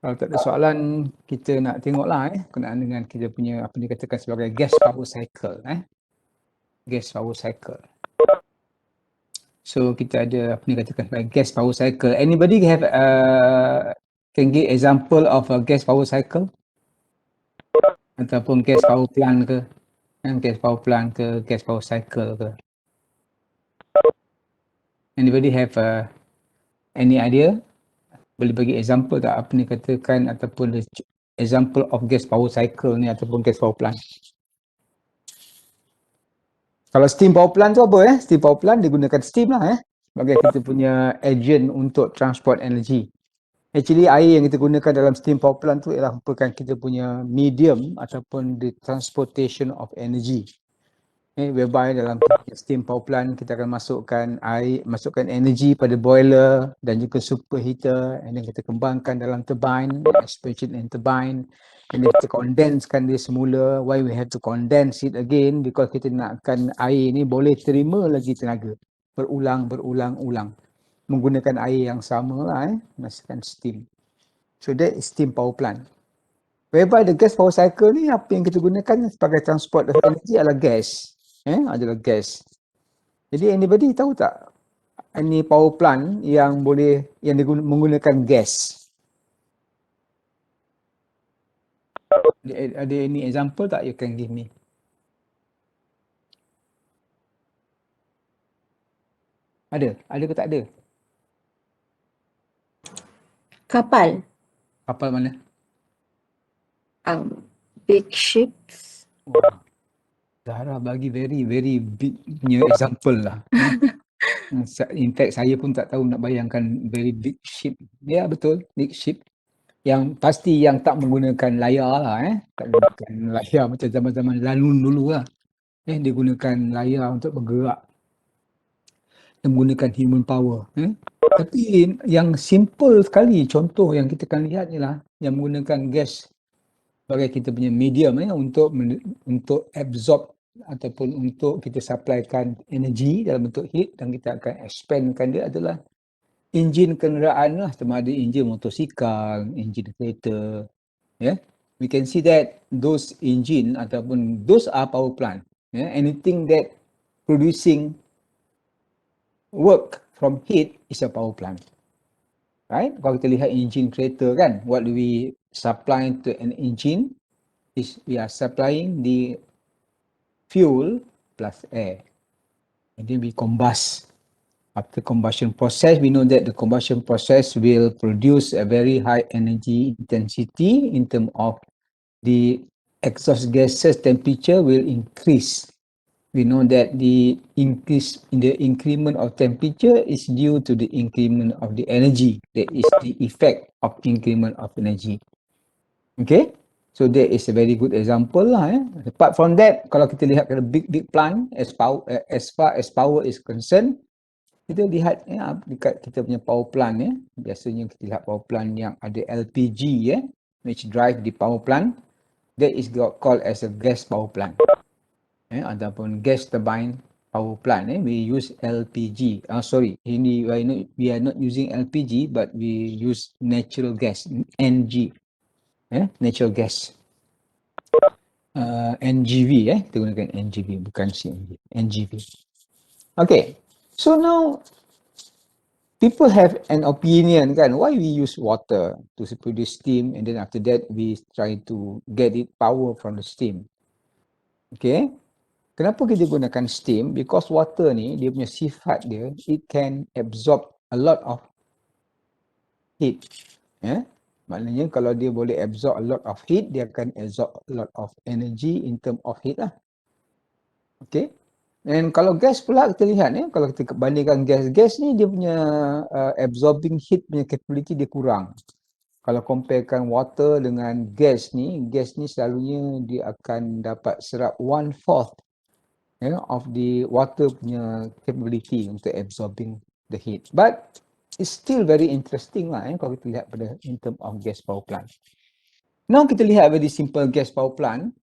Kalau tak ada soalan, kita nak tengoklah berkenaan dengan kita punya apa dikatakan sebagai gas power cycle. Gas power cycle. So kita ada apa dikatakan sebagai gas power cycle. Anybody have can give example of a gas power cycle? Ataupun gas power plant ke? Gas power plant ke, gas power cycle ke? Anybody have any idea? Boleh bagi example tak apa ni katakan ataupun example of gas power cycle ni ataupun gas power plant? Kalau steam power plant tu apa Steam power plant dia gunakan steam lah sebagai kita punya agent untuk transport energy. Actually air yang kita gunakan dalam steam power plant tu ialah merupakan kita punya medium ataupun the transportation of energy. Whereby dalam steam power plant kita akan masukkan energy pada boiler dan juga superheater, and then kita kembangkan dalam turbine, expansion and turbine, and then kita condensekan dia semula. Why we have to condense it again? Because kita nakkan air ni boleh terima lagi tenaga berulang menggunakan air yang sama lah menghasilkan steam. So that is steam power plant. Whereby the gas power cycle ni apa yang kita gunakan sebagai transport of energy adalah gas. Adalah gas. Jadi anybody tahu tak any power plant yang menggunakan gas? Ada any example tak you can give me? Ada ke tak ada? Kapal. Kapal mana? Big ships. Wah. Zahra bagi very big punya example lah. In fact saya pun tak tahu nak bayangkan very big ship. Ya betul, big ship. Yang pasti yang tak menggunakan layar lah tak menggunakan layar macam zaman-zaman lanun dulu lah. Dia gunakan layar untuk bergerak. Dia menggunakan human power. Tapi yang simple sekali contoh yang kita akan lihat ni lah yang menggunakan gas sebagai kita punya medium untuk absorb ataupun untuk kita supplykan energi dalam bentuk heat dan kita akan expandkan dia adalah enjin kenderaan lah, sama ada enjin motosikal, enjin kereta. We can see that those engine ataupun those are power plant. Anything that producing work from heat is a power plant. Right? Kalau kita lihat enjin kereta kan, what do we supply to an engine is we are supplying the fuel plus air. And then we combust. After combustion process, we know that the combustion process will produce a very high energy intensity in terms of the exhaust gases temperature will increase. We know that the increase in the increment of temperature is due to the increment of the energy. That is the effect of increment of energy. Okay, so that is a very good example lah. Apart from that, kalau kita lihat ke big plant as far as power is concerned, kita lihat dekat kita punya power plant biasanya kita lihat power plant yang ada LPG which drive the power plant, that is called as a gas power plant. Ataupun gas turbine power plant we use LPG. Ini we are not using LPG but we use natural gas, NG. Natural gas. NGV kita gunakan NGV bukan CNG, NGV. Okay. So now people have an opinion kan, why we use water to produce steam and then after that we try to get it power from the steam. Okay. Kenapa kita gunakan steam? Because water ni, dia punya sifat dia, it can absorb a lot of heat. Maknanya kalau dia boleh absorb a lot of heat, dia akan absorb a lot of energy in term of heat lah. Okay. Dan kalau gas pula kita lihat kalau kita bandingkan gas ni, dia punya absorbing heat punya capability dia kurang. Kalau comparekan water dengan gas ni selalunya dia akan dapat serap 1/4 of the water punya capability untuk absorbing the heat. But it's still very interesting lah kalau kita lihat pada in term of gas power plant. Now kita lihat very simple gas power plant.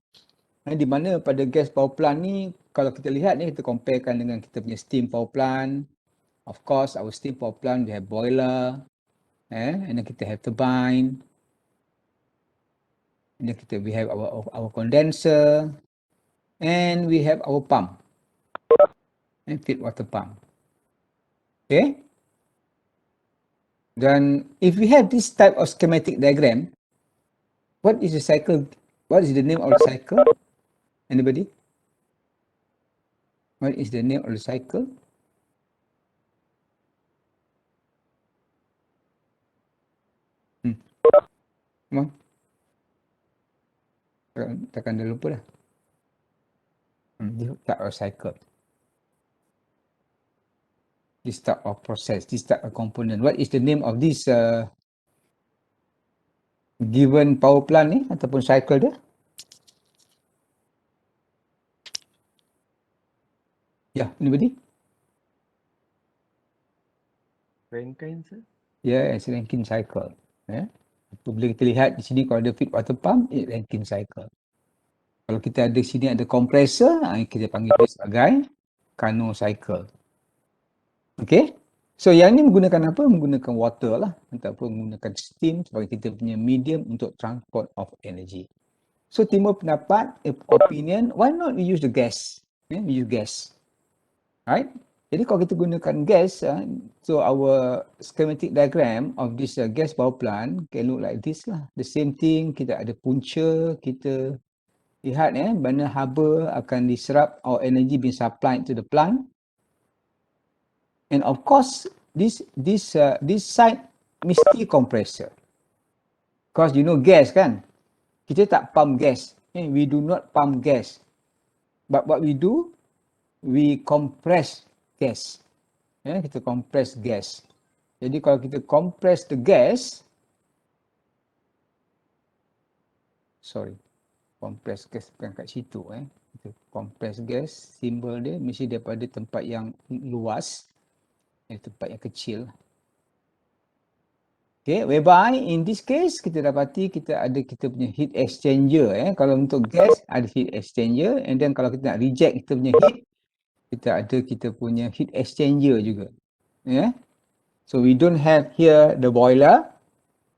Di mana pada gas power plant ni kalau kita lihat kita comparekan dengan kita punya steam power plant. Of course our steam power plant we have boiler and then kita have turbine. Then we have our condenser, and we have our pump, and feed water pump. Okay. Then if we have this type of schematic diagram, what is the cycle? What is the name of the cycle? Anybody? What is the name of the cycle? Come on. Takkan dah lupa dah. This type of cycle. This type of process, this type of component. What is the name of this given power plant ni ataupun cycle dia? Yeah, anybody? Rankine, sir? Yes, Rankine cycle. Boleh kita lihat di sini kalau ada feed water pump, Rankine cycle. Kalau kita ada sini ada compressor, kita panggil dia sebagai Carnot cycle. Okay? So yang ni menggunakan apa? Menggunakan water lah ataupun menggunakan steam sebagai kita punya medium untuk transport of energy. So timbul pendapat, opinion, why not we use the gas? We use gas. Right? Jadi kalau kita gunakan gas, so our schematic diagram of this gas power plant can look like this lah. The same thing, kita ada punca, kita lihat mana haba akan diserap, our energy being supplied to the plant. And of course, this side mesti compressor. Because you know gas kan, kita tak pump gas. We do not pump gas. But what we do, we compress gas. Kita compress gas. Jadi kalau kita compress the gas, compress gas bukan kat situ. Kita compress gas, simbol dia mesti daripada tempat yang luas, tempat yang kecil. Okay, whereby in this case kita dapati kita ada kita punya heat exchanger. Kalau untuk gas ada heat exchanger, and then kalau kita nak reject kita punya heat, kita ada kita punya heat exchanger juga. So we don't have here the boiler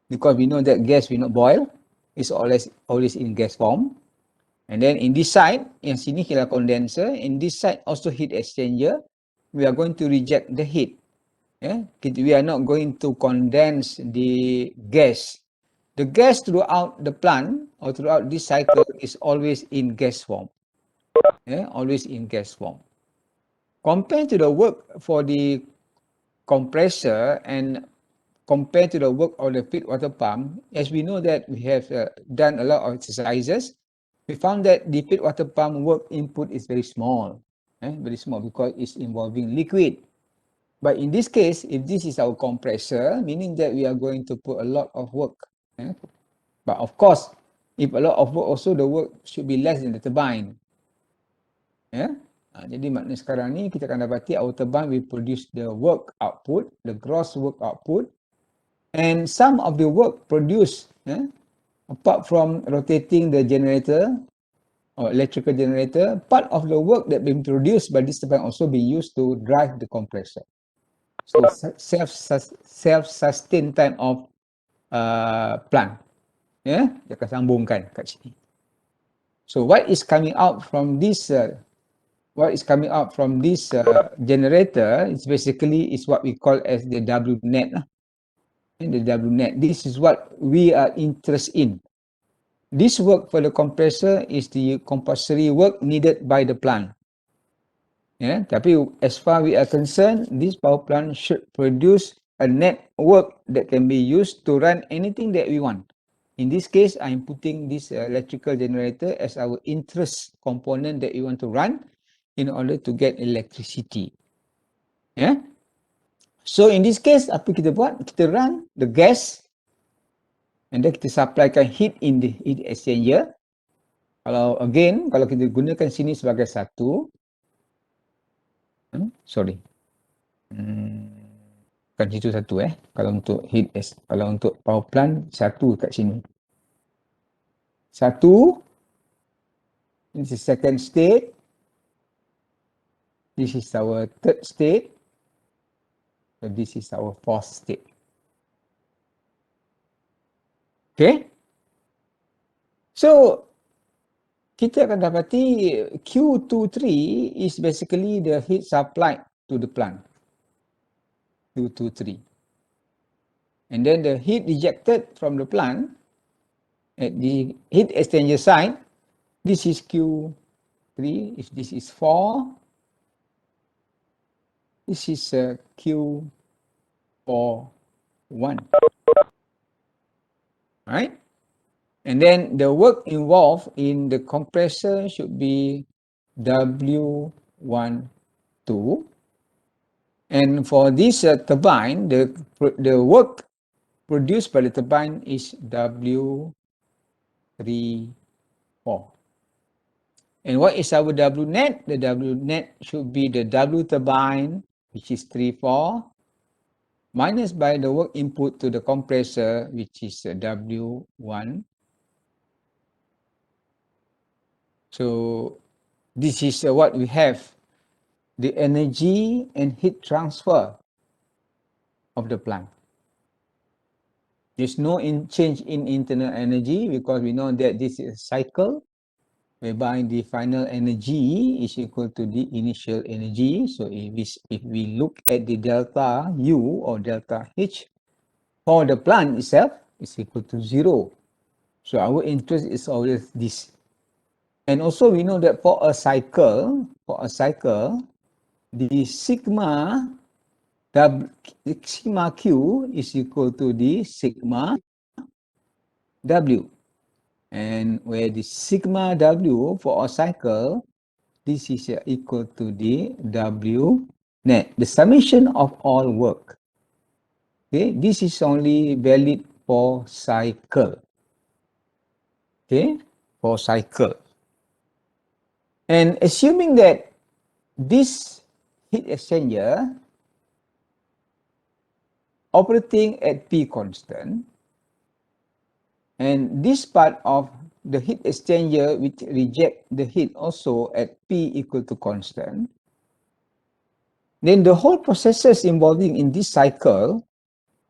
because we know that gas will not boil. It's always in gas form. And then in this side, yang sini kita condenser. In this side also heat exchanger. We are going to reject the heat. We are not going to condense the gas. The gas throughout the plant or throughout this cycle is always in gas form. Always in gas form. Compared to the work for the compressor and compared to the work of the feed water pump, as we know that we have done a lot of exercises, we found that the feed water pump work input is very small. Very small because it's involving liquid. But in this case, if this is our compressor, meaning that we are going to put a lot of work. But of course, if a lot of work also, the work should be less than the turbine. Jadi maknanya sekarang ni kita akan dapati our turbine will produce the work output, the gross work output, and some of the work produced, apart from rotating the generator or electrical generator, part of the work that being produced by this turbine also be used to drive the compressor. So self-sustained type of plant. Dia akan sambungkan kat sini. So what is coming out from this generator is basically is what we call as the W net. The W net. This is what we are interested in. This work for the compressor is the compulsory work needed by the plant. Tapi as far we are concerned, this power plant should produce a net work that can be used to run anything that we want. In this case, I'm putting this electrical generator as our interest component that we want to run in order to get electricity. So in this case, apa kita buat? Kita run the gas and then kita supplykan heat in the heat exchanger. Kalau kita gunakan sini sebagai satu, bukan situ satu kalau untuk kalau untuk power plant satu kat sini. Satu, this is second state, this is our third state, so this is our fourth state. Okay? So, kita akan dapati Q23 is basically the heat supplied to the plant. Q23. And then the heat rejected from the plant at the heat exchanger side, this is Q3, if this is 4, this is Q41. Right? And then the work involved in the compressor should be W12. And for this turbine, the work produced by the turbine is W34. And what is our W net? The W net should be the W turbine, which is 34, minus by the work input to the compressor, which is W1. So this is what we have, the energy and heat transfer of the plant. There's no change in internal energy because we know that this is a cycle whereby the final energy is equal to the initial energy. So if we look at the delta U or delta H for the plant itself, is equal to 0. So our interest is always this. And also we know that for a cycle, the sigma Q is equal to the sigma W. And where the sigma W for a cycle, this is equal to the W net, the summation of all work. Okay, this is only valid for cycle. Okay, for cycle. And assuming that this heat exchanger operating at P constant, and this part of the heat exchanger which reject the heat also at P equal to constant, then the whole processes involving in this cycle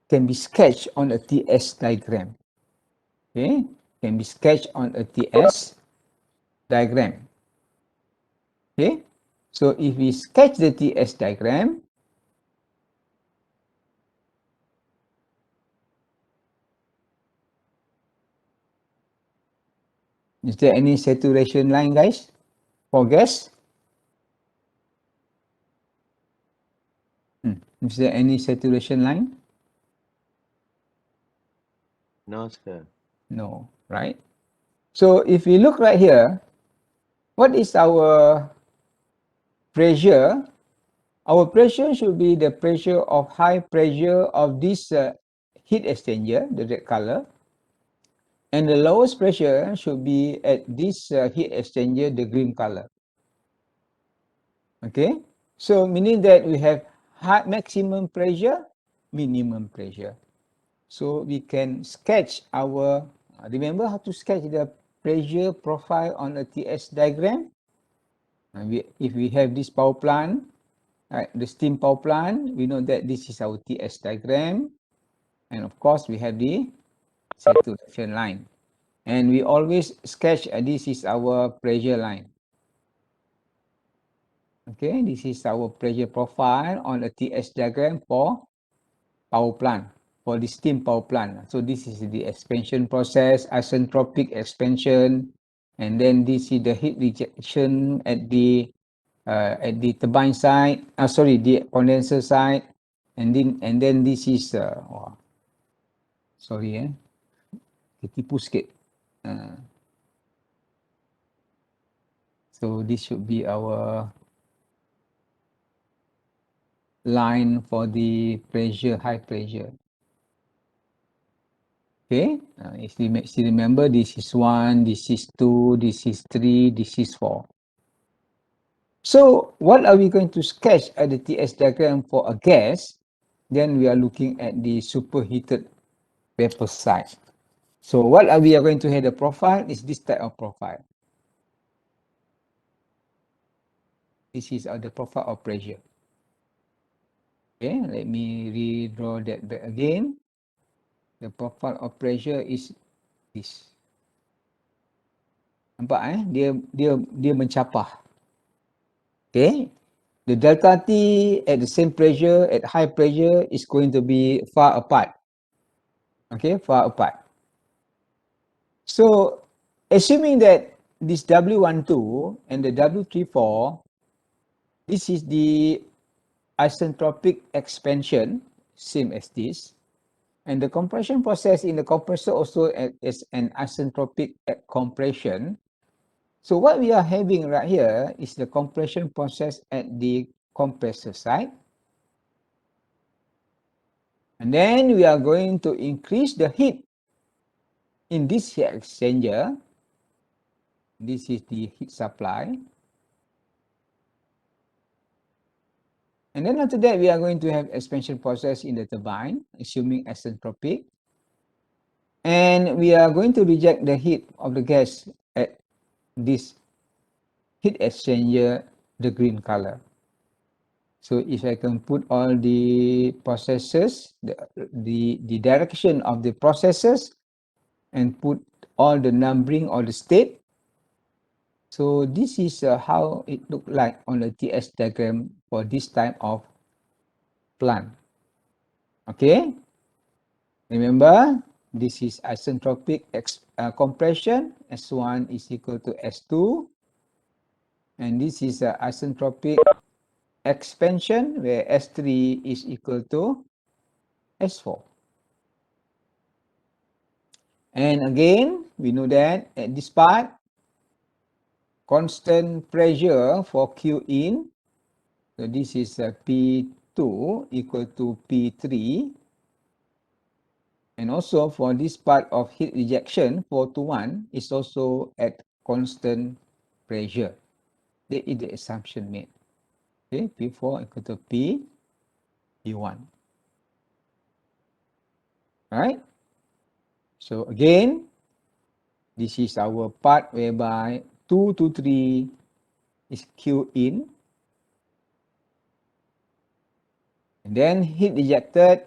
can be sketched on a TS diagram. Okay, can be sketched on a TS diagram. Okay, so if we sketch the TS diagram, is there any saturation line, guys, for gas? Is there any saturation line? No, sir. No, right? So if we look right here, what is our pressure? Our pressure should be the pressure of high pressure of this heat exchanger, the red color. And the lowest pressure should be at this heat exchanger, the green color. Okay, so meaning that we have high maximum pressure, minimum pressure. So we can sketch our, remember how to sketch the pressure profile on a TS diagram? If we have this power plant, right, the steam power plant, we know that this is our TS diagram. And of course, we have the saturation line. And we always sketch, this is our pressure line. Okay, this is our pressure profile on a TS diagram for power plant, for the steam power plant. So this is the expansion process, isentropic expansion, and then this is the heat rejection at the turbine side. The condenser side, and then this is ketipu sikit. So this should be our line for the pressure, high pressure. Okay, if you still remember, this is 1, this is 2, this is 3, this is 4. So what are we going to sketch at the TS diagram for a gas? Then we are looking at the superheated vapor side. So what are we going to have the profile is this type of profile. This is the profile of pressure. Okay, let me redraw that back again. The profile of pressure is this. Nampak dia mencapah. Okay. The delta T at the same pressure, at high pressure, is going to be far apart. Okay, far apart. So, assuming that this W12 and the W34, this is the isentropic expansion, same as this, and the compression process in the compressor also is an isentropic compression. So what we are having right here is the compression process at the compressor side. And then we are going to increase the heat in this heat exchanger. This is the heat supply. And then after that, we are going to have expansion process in the turbine, assuming isentropic. And we are going to reject the heat of the gas at this heat exchanger, the green color. So if I can put all the processes, the direction of the processes, and put all the numbering or the state. So this is how it look like on the TS diagram for this type of plant. Okay. Remember, this is isentropic compression. S1 is equal to S2. And this is isentropic expansion, where S3 is equal to S4. And again, we know that at this part, constant pressure for Q in, so this is P2 equal to P3. And also for this part of heat rejection, 4 to 1, is also at constant pressure. That is the assumption made. Okay, P4 equal to P1. Alright? So again, this is our part whereby 2 to 3 is Q in. And then heat rejected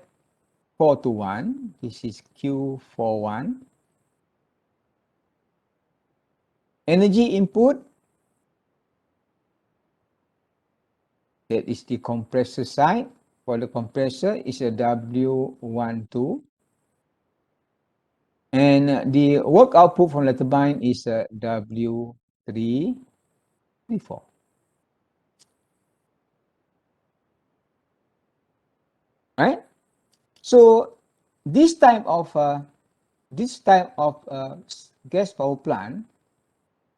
4 to 1. This is Q41. Energy input, that is the compressor side. For the compressor is a W12. And the work output from the turbine is a W34. Right? So this type of gas power plant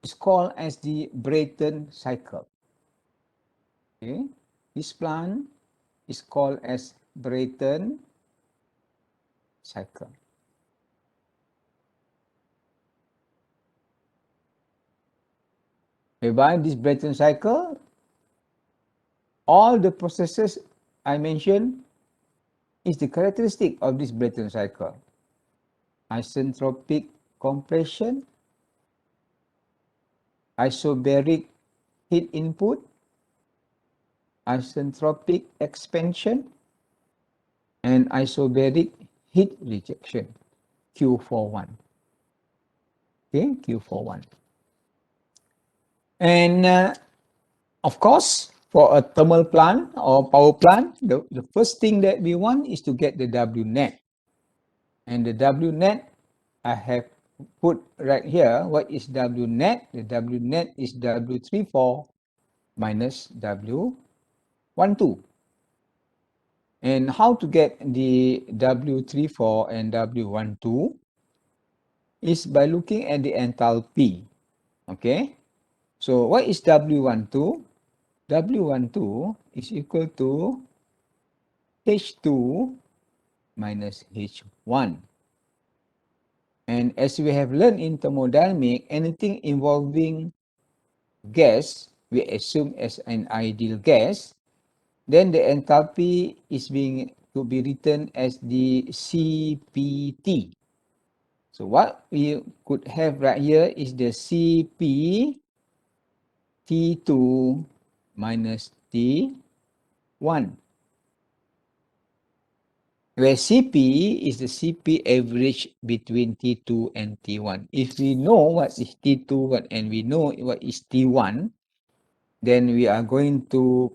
is called as the Brayton cycle. Okay, this plant is called as Brayton cycle. Whereby this Brayton cycle, all the processes I mentioned is the characteristic of this Brayton cycle. Isentropic compression, isobaric heat input, isentropic expansion, and isobaric heat rejection, Q41. Okay, Q41. And of course, for a thermal plant or power plant, the first thing that we want is to get the W net. And the W net, I have put right here. What is W net? The W net is W34 minus W12. And how to get the W34 and W12 is by looking at the enthalpy. Okay. So what is W12? W12 is equal to H2 minus H1. And as we have learned in thermodynamic, anything involving gas, we assume as an ideal gas, then the enthalpy is to be written as the CPT. So what we could have right here is the CP T2 minus T1. where Cp is the Cp average between T2 and T1. If we know what is T2 and we know what is T1, then we are going to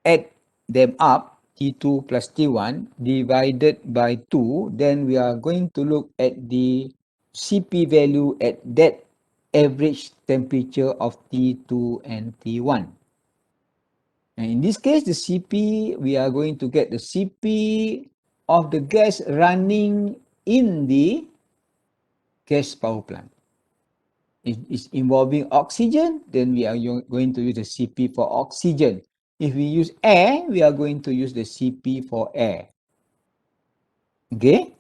add them up, T2 plus T1 divided by 2, then we are going to look at the Cp value at that average temperature of T2 and T1. And in this case, the Cp, we are going to get the Cp of the gas running in the gas power plant. If it's involving oxygen, then we are going to use the Cp for oxygen. If we use air, we are going to use the Cp for air. Okay?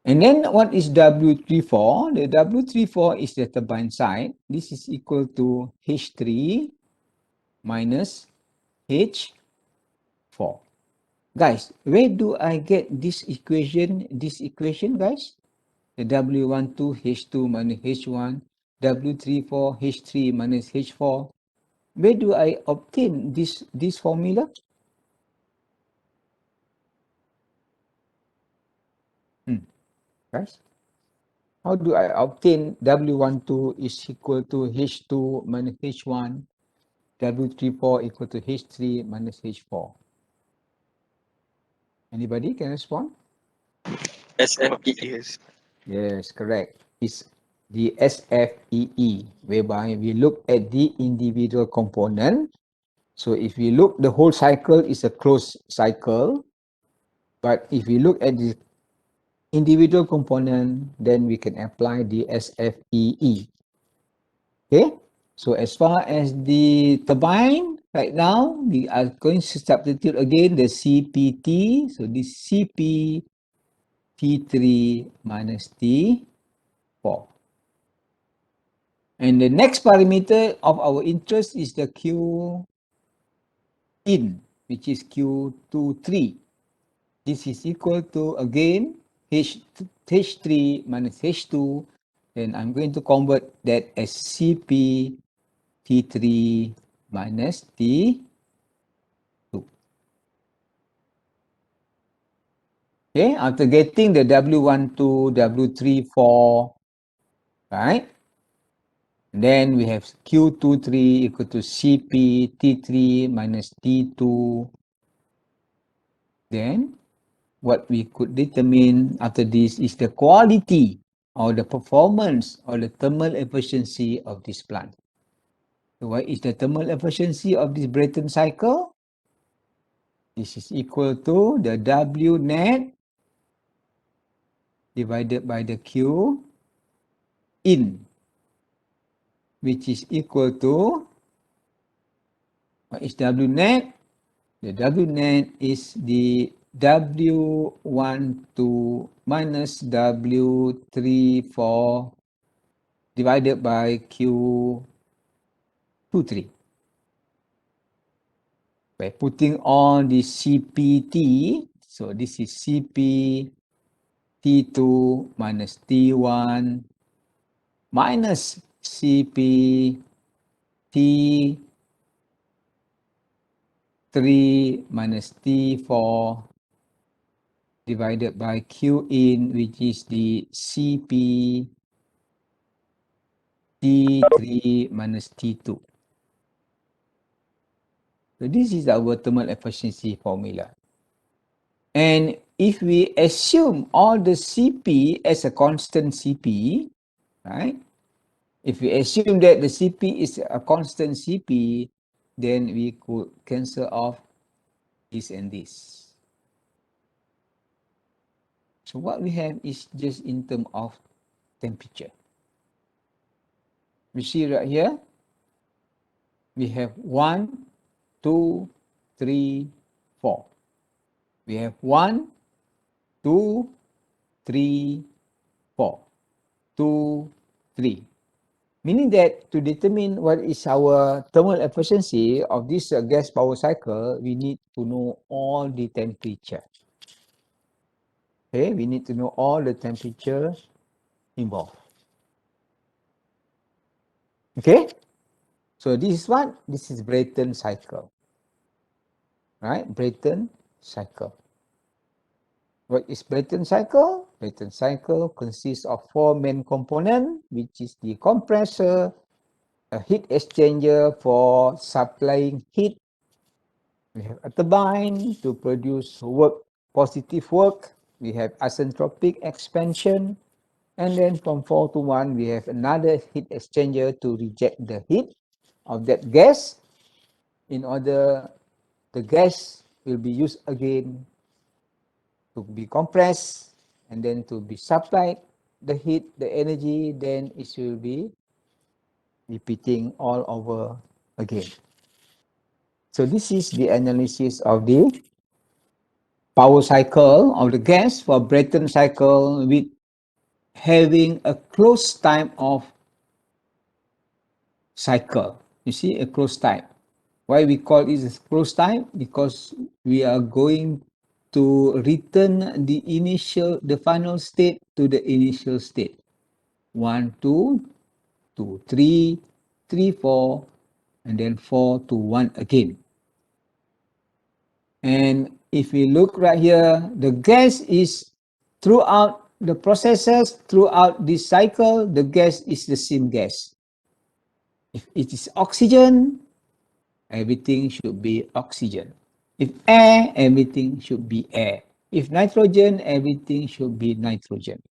And then what is W34? The W34 is the turbine side. This is equal to H3 minus H4. Guys, where do I get this equation, guys? The W12 H2 minus H1, W34 H3 minus H4. Where do I obtain this formula? Guys, how do I obtain W12 is equal to H2 minus H1, W34 equal to H3 minus H4? Anybody can respond? SFES. Yes, correct. It's the SFEE, whereby we look at the individual component. So if we look, the whole cycle is a closed cycle. But if we look at the individual component, then we can apply the SFEE. Okay? So as far as the turbine, right now, we are going to substitute again the CPT. So this CP T3 minus T4. And the next parameter of our interest is the Q in, which is Q23. This is equal to, again, H3 minus H2. Then I'm going to convert that as Cp T3 minus T2. Okay, after getting the W12, W34, right? Then we have Q23 equal to Cp T3 minus T2. Then what we could determine after this is the quality or the performance or the thermal efficiency of this plant. So what is the thermal efficiency of this Brayton cycle? This is equal to the W net divided by the Q in, which is equal to, what is W net? The W net is the W12 minus W34 divided by Q23. By putting on the CPT, so this is Cp T2 minus T1 minus Cp T3 minus T4 divided by Q in, which is the Cp T3 minus T2. So this is our thermal efficiency formula. And if we assume all the Cp as a constant Cp, right? If we assume that the Cp is a constant Cp, then we could cancel off this and this. So what we have is just in terms of temperature. We see right here, we have 1, 2, 3, 4. We have 1, 2, 3, 4. 2, 3. Meaning that to determine what is our thermal efficiency of this gas power cycle, we need to know all the temperature. Okay, we need to know all the temperature involved. Okay, so this is what? This is Brayton cycle. Right, Brayton cycle. What is Brayton cycle? Brayton cycle consists of four main components, which is the compressor, a heat exchanger for supplying heat. We have a turbine to produce work, positive work. We have isentropic expansion. And then from 4 to 1, we have another heat exchanger to reject the heat of that gas in order the gas will be used again to be compressed and then to be supplied the heat, the energy, then it will be repeating all over again. So this is the analysis of the power cycle of the gas for Brayton cycle with having a closed time of cycle. You see, a closed time. Why we call it a closed time? Because we are going to return the final state to the initial state. 1, 2, 2, 3, 3, 4, and then 4 to 1 again. And if we look right here, the gas is throughout the processes, throughout this cycle, the gas is the same gas. If it is oxygen, everything should be oxygen. If air, everything should be air. If nitrogen, everything should be nitrogen.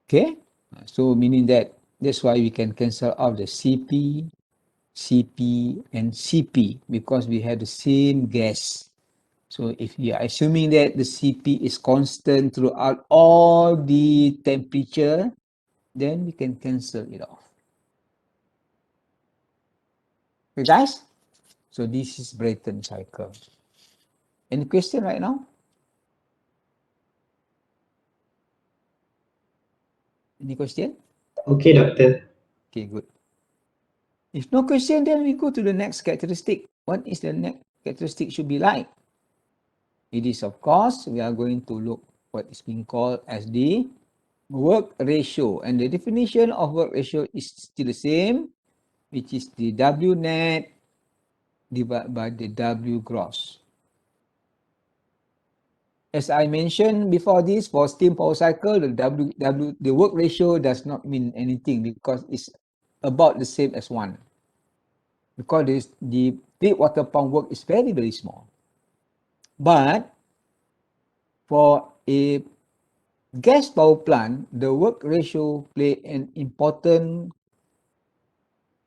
Okay? So meaning that's why we can cancel out the Cp, Cp, and Cp because we have the same gas. So if you are assuming that the Cp is constant throughout all the temperature, then we can cancel it off. Okay, guys? So this is Brayton cycle. Any question right now? Any question? Okay, doctor. Okay, good. If no question, then we go to the next characteristic. What is the next characteristic should be like? It is, of course, we are going to look what is being called as the work ratio. And the definition of work ratio is still the same, which is the W net divided by the W gross. As I mentioned before this, for steam power cycle, the work ratio does not mean anything because it's about the same as 1. Because the deep water pump work is very, very small. But for a gas power plant, the work ratio play an important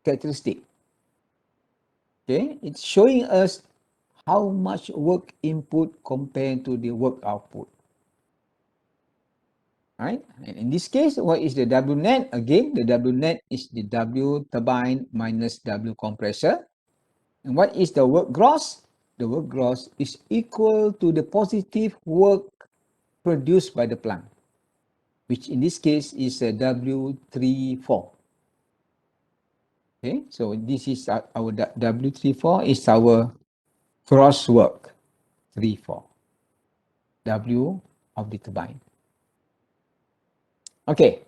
characteristic. Okay, it's showing us how much work input compared to the work output. Right? And in this case, what is the W net? Again, the W net is the W turbine minus W compressor. And what is the work gross? The work gross is equal to the positive work produced by the plant, which in this case is a W34. Okay, so this is our W34 is our gross work, 34. W of the turbine. Okay,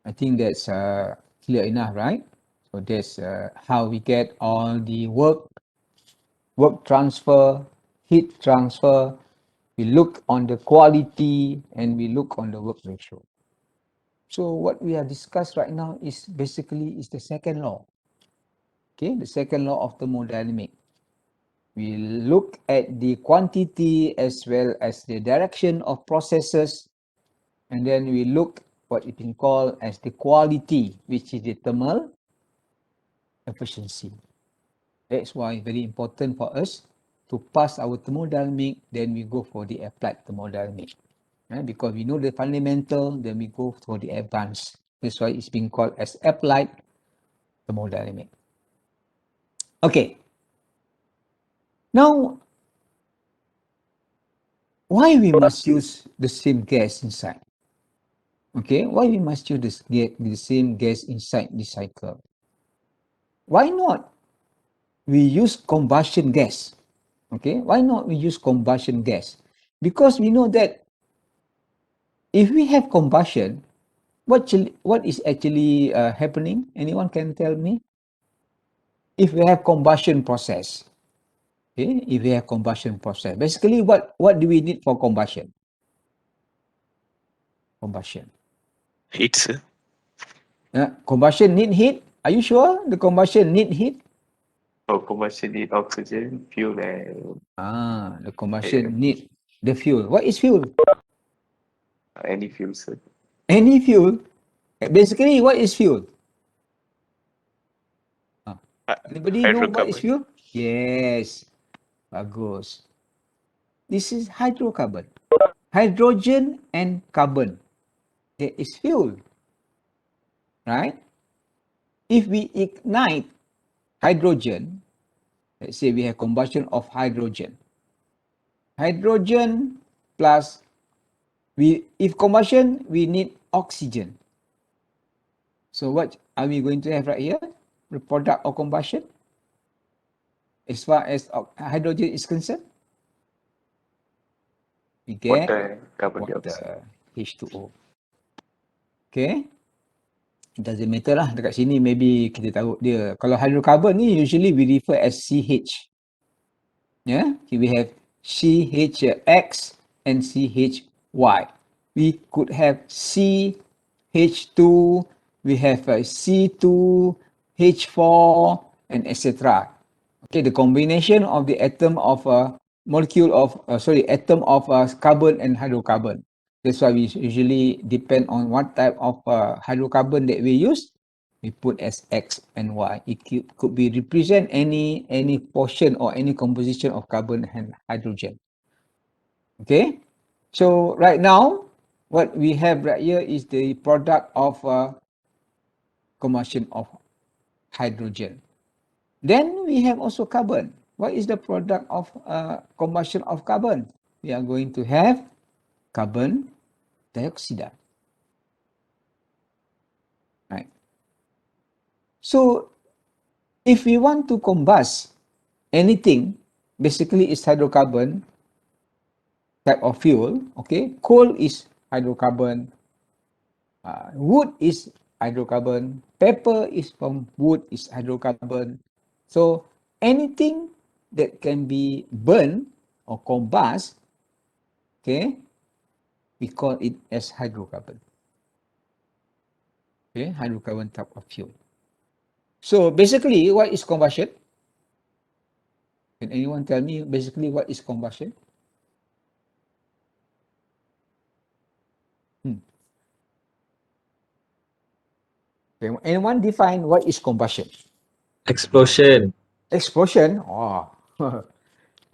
I think that's clear enough, right? So that's how we get all the work transfer, heat transfer. We look on the quality and we look on the work ratio. So what we have discussed right now is basically is the second law. Okay, the second law of thermodynamic. We look at the quantity as well as the direction of processes, and then we look what it can call as the quality, which is the thermal efficiency. That's why very important for us to pass our thermodynamic, then we go for the applied thermodynamic. Right? Because we know the fundamental, then we go for the advanced. That's why it's being called as applied thermodynamic. Okay. Now, why we must use the same gas inside? Okay, why we must use the same gas inside the cycle? Why not we use combustion gas? Okay, why not we use combustion gas? Because we know that if we have combustion, what is actually happening? Anyone can tell me? If we have combustion process, Okay, if we have combustion process. Basically, what do we need for combustion? Combustion. Heat, sir. Combustion need heat. Are you sure the combustion need heat? For combustion need oxygen, fuel, and The combustion need the fuel. What is fuel? any fuel, sir. Any fuel. Basically, what is fuel? Anybody know what is Hydrocarbon. fuel? Yes. Bagus. This is hydrocarbon. Hydrogen and carbon. That is fuel. Right? If we ignite hydrogen, let's say we have combustion of hydrogen. Hydrogen plus if combustion, we need oxygen. So what are we going to have right here? The product of combustion? As far as hydrogen is concerned, we get Water, carbon dioxide. water, H2O. Okay? It doesn't matter lah. Dekat sini maybe kita tahu dia. Kalau hydrocarbon ni usually we refer as CH. Yeah? We have CHX and CHY. We could have CH2, we have C2, H4, and etc. Okay, the combination of the atom of atom of carbon and hydrocarbon. That's why we usually depend on what type of hydrocarbon that we use. We put as X and Y. It could be represent any portion or any composition of carbon and hydrogen. Okay, so right now, what we have right here is the product of combustion of hydrogen. Then we have also carbon. What is the product of combustion of carbon? We are going to have carbon dioxide. Right. So if we want to combust anything, basically it's hydrocarbon type of fuel. Okay, coal is hydrocarbon, wood is hydrocarbon, paper is from wood is hydrocarbon. So anything that can be burned or combust, okay, we call it as hydrocarbon. Okay, hydrocarbon type of fuel. So basically, what is combustion? Can anyone tell me basically what is combustion? Okay, anyone define what is combustion? Explosion. Explosion?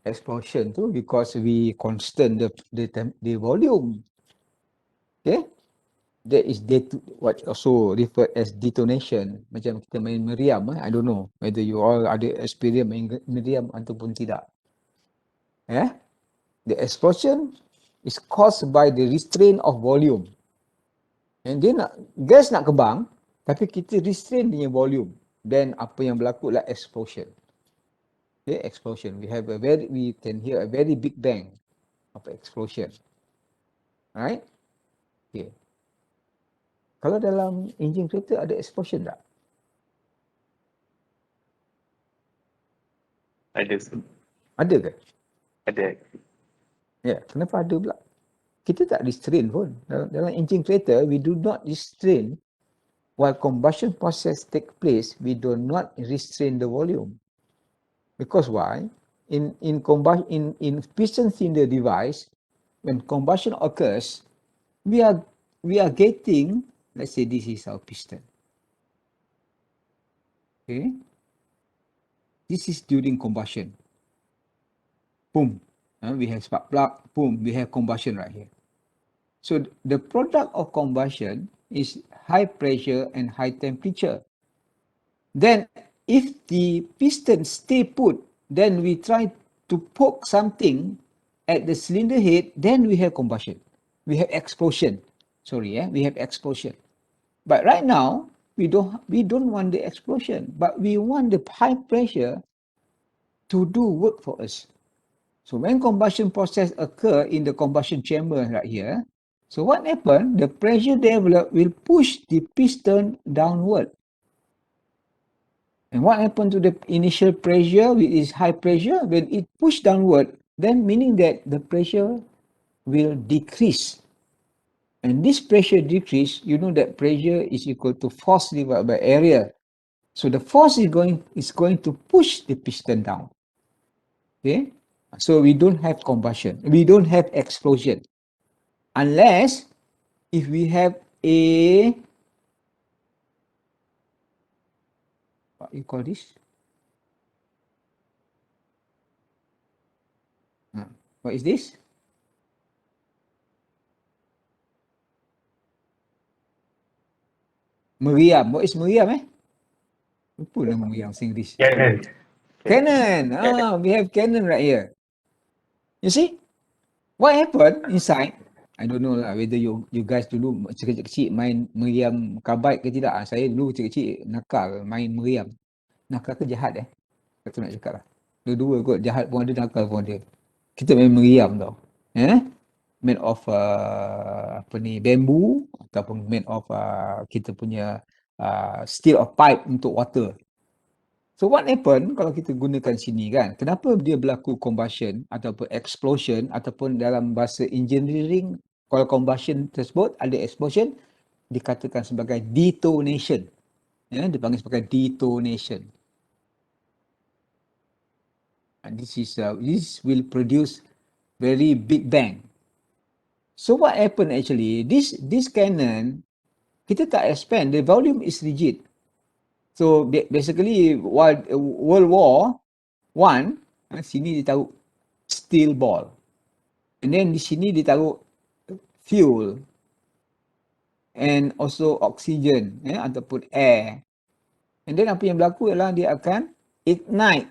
Explosion tu because we constant the volume. Okay? That is what also referred as detonation. Macam kita main meriam. I don't know whether you all ada experience main meriam ataupun tidak. The explosion is caused by the restraint of volume. And dia gas nak kebang, tapi kita restrain dia volume. Then apa yang berlaku adalah explosion. Okay, explosion. We can hear a very big bang of explosion. Right? Okay. Kalau dalam enjin kereta ada explosion tak? Ada, sir. Ada ke? Ada. Ya, kenapa ada pula? Kita tak restrain pun. Dalam enjin kereta, we do not restrain. While combustion process take place, we do not restrain the volume. Because why? In piston cylinder device, when combustion occurs, we are getting, let's say this is our piston. Okay? This is during combustion. Boom. We have spark plug. Boom. We have combustion right here. So the product of combustion is high pressure and high temperature. Then if the piston stay put, then we try to poke something at the cylinder head, then we have combustion. We have explosion. We have explosion. But right now, we don't want the explosion, but we want the high pressure to do work for us. So when combustion process occur in the combustion chamber right here, so what happen? The pressure develop will push the piston downward. And what happened to the initial pressure, which is high pressure? When it pushed downward, then meaning that the pressure will decrease. And this pressure decrease, you know that pressure is equal to force divided by area. So the force is going to push the piston down. Okay? So we don't have combustion. We don't have explosion. Unless if we have a, what you call this? What is this? Meriam. What is meriam Lupa nama meriam Singlish. Cannon. Cannon. We have cannon right here. You see? What happened inside? I don't know lah whether you guys dulu kecil-kecil main meriam karbide ke tidak. Saya dulu kecil-kecil nakal main meriam. Nakal ke jahat Kata nak cakap lah. Dua-dua kot, jahat pun ada, nakal pun ada. Kita main meriam tau. Made of bamboo ataupun made of kita punya steel of pipe untuk water. So what happen kalau kita gunakan sini kan? Kenapa dia berlaku combustion ataupun explosion ataupun dalam bahasa engineering kalau combustion tersebut ada explosion dikatakan sebagai detonation. Dipanggil sebagai detonation. And this will produce very big bang. So what happened actually? This cannon kita tak expand, the volume is rigid. So basically World War I, sini ditaruh steel ball. And then di sini ditaruh fuel and also oxygen ataupun air. And then apa yang berlaku ialah dia akan ignite.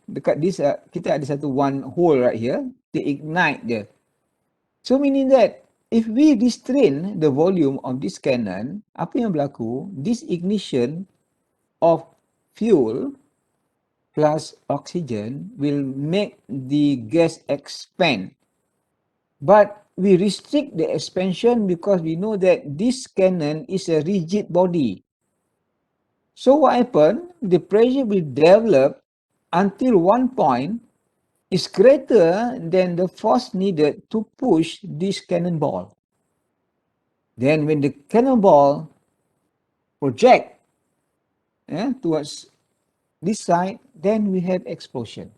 Dekat this kita ada satu one hole right here, dia ignite dia. So meaning that if we restrain the volume of this cannon, apa yang berlaku? This ignition of fuel plus oxygen will make the gas expand. But we restrict the expansion because we know that this cannon is a rigid body. So what happened? The pressure will develop until one point is greater than the force needed to push this cannonball. Then when the cannonball project towards this side, then we have explosion.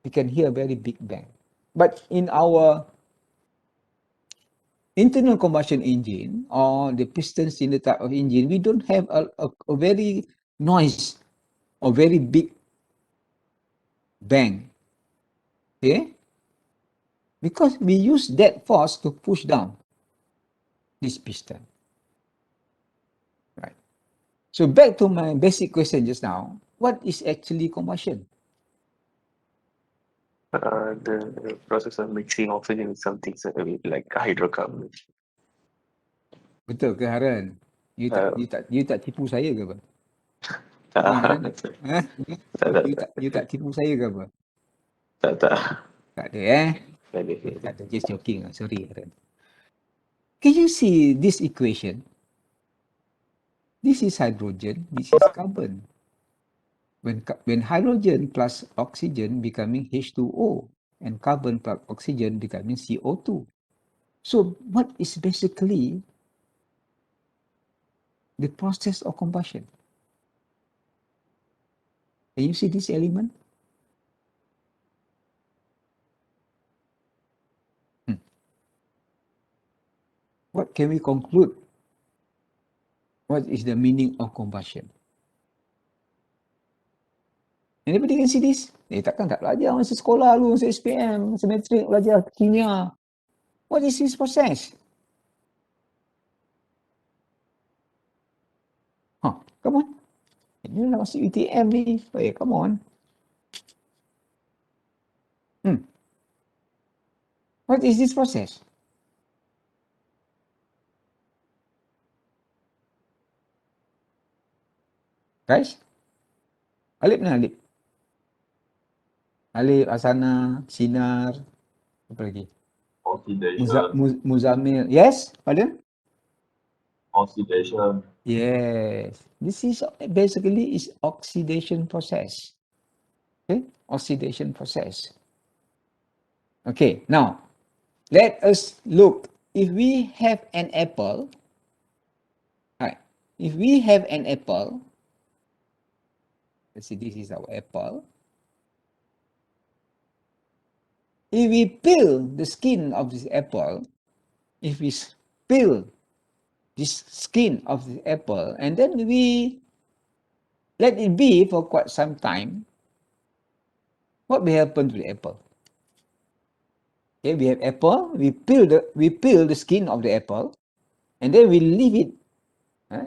We can hear a very big bang. But in our internal combustion engine or the piston cylinder type of engine, we don't have a very noise or very big bang. Okay? Because we use that force to push down this piston. Right. So back to my basic question just now, what is actually combustion? The process of mixing oxygen with something like hydrocarbon. Betul ke Haran? You tak tipu saya ke apa? You tak tipu saya ke apa? Tak. Tak ada Tak ada, just joking. Sorry Haran. Can you see this equation? This is hydrogen, this is carbon. When hydrogen plus oxygen becoming H2O and carbon plus oxygen becoming CO2. So what is basically the process of combustion? Can you see this element? What can we conclude? What is the meaning of combustion? Anybody can see this? Takkan tak belajar masa sekolah lu, masa SPM, masa matrik, belajar kimia. What is this process? Come on. Ini nak masuk UTM ni. Come on. What is this process? Guys? Alip mana Alip? Alip, Asana, Sinar, apa lagi? Oxidation. Muzamil. Yes? Pardon? Oxidation. Yes, this is basically is oxidation process. Okay, oxidation process. Okay, now let us look. If we have an apple, right? If we have an apple, let's see, this is our apple. If we peel the skin of this apple, if we peel this skin of the apple and then we let it be for quite some time, what will happen to the apple? Okay, we have apple, we peel the skin of the apple, and then we leave it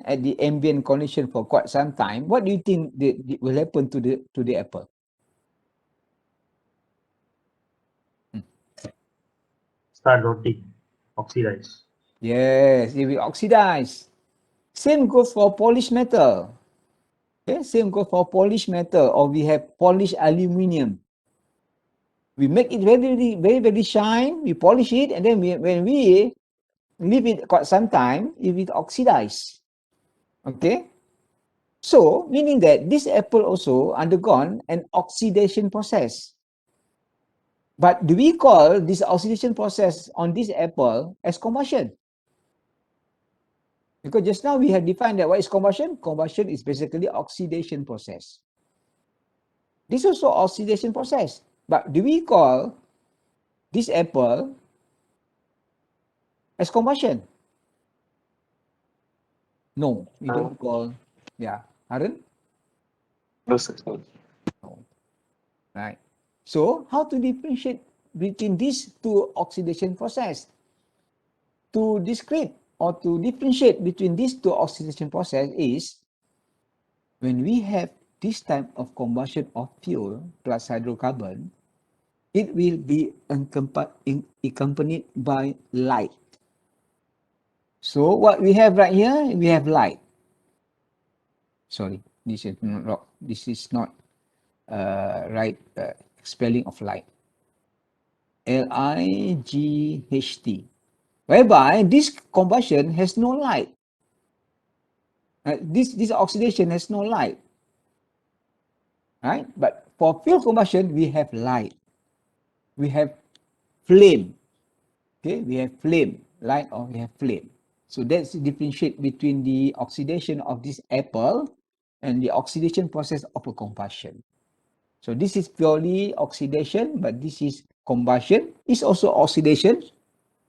at the ambient condition for quite some time. What do you think will happen to the apple? Start rotting, oxidize. Yes, it will oxidize. Same goes for polished metal. Okay, same goes for polished metal, or we have polished aluminium. We make it very shine, we polish it, and then when we leave it quite some time, it will oxidize. Okay? So, meaning that this apple also undergone an oxidation process. But do we call this oxidation process on this apple as combustion? Because just now we have defined that what is combustion? Combustion is basically oxidation process. This is also oxidation process. But do we call this apple as combustion? No, we don't call. Yeah, Harun? No, sir. No. Right. So, how to differentiate between these two oxidation process? To discrete or to differentiate between these two oxidation process is when we have this type of combustion of fuel plus hydrocarbon, it will be accompanied by light. So what we have right here, we have light. Sorry, this is not right spelling of light. Light, whereby this combustion has no light. This oxidation has no light, right? But for fuel combustion, we have light. We have flame. Okay, we have flame, light, or we have flame. So that's the differentiate between the oxidation of this apple and the oxidation process of a combustion. So this is purely oxidation, but this is combustion. It's also oxidation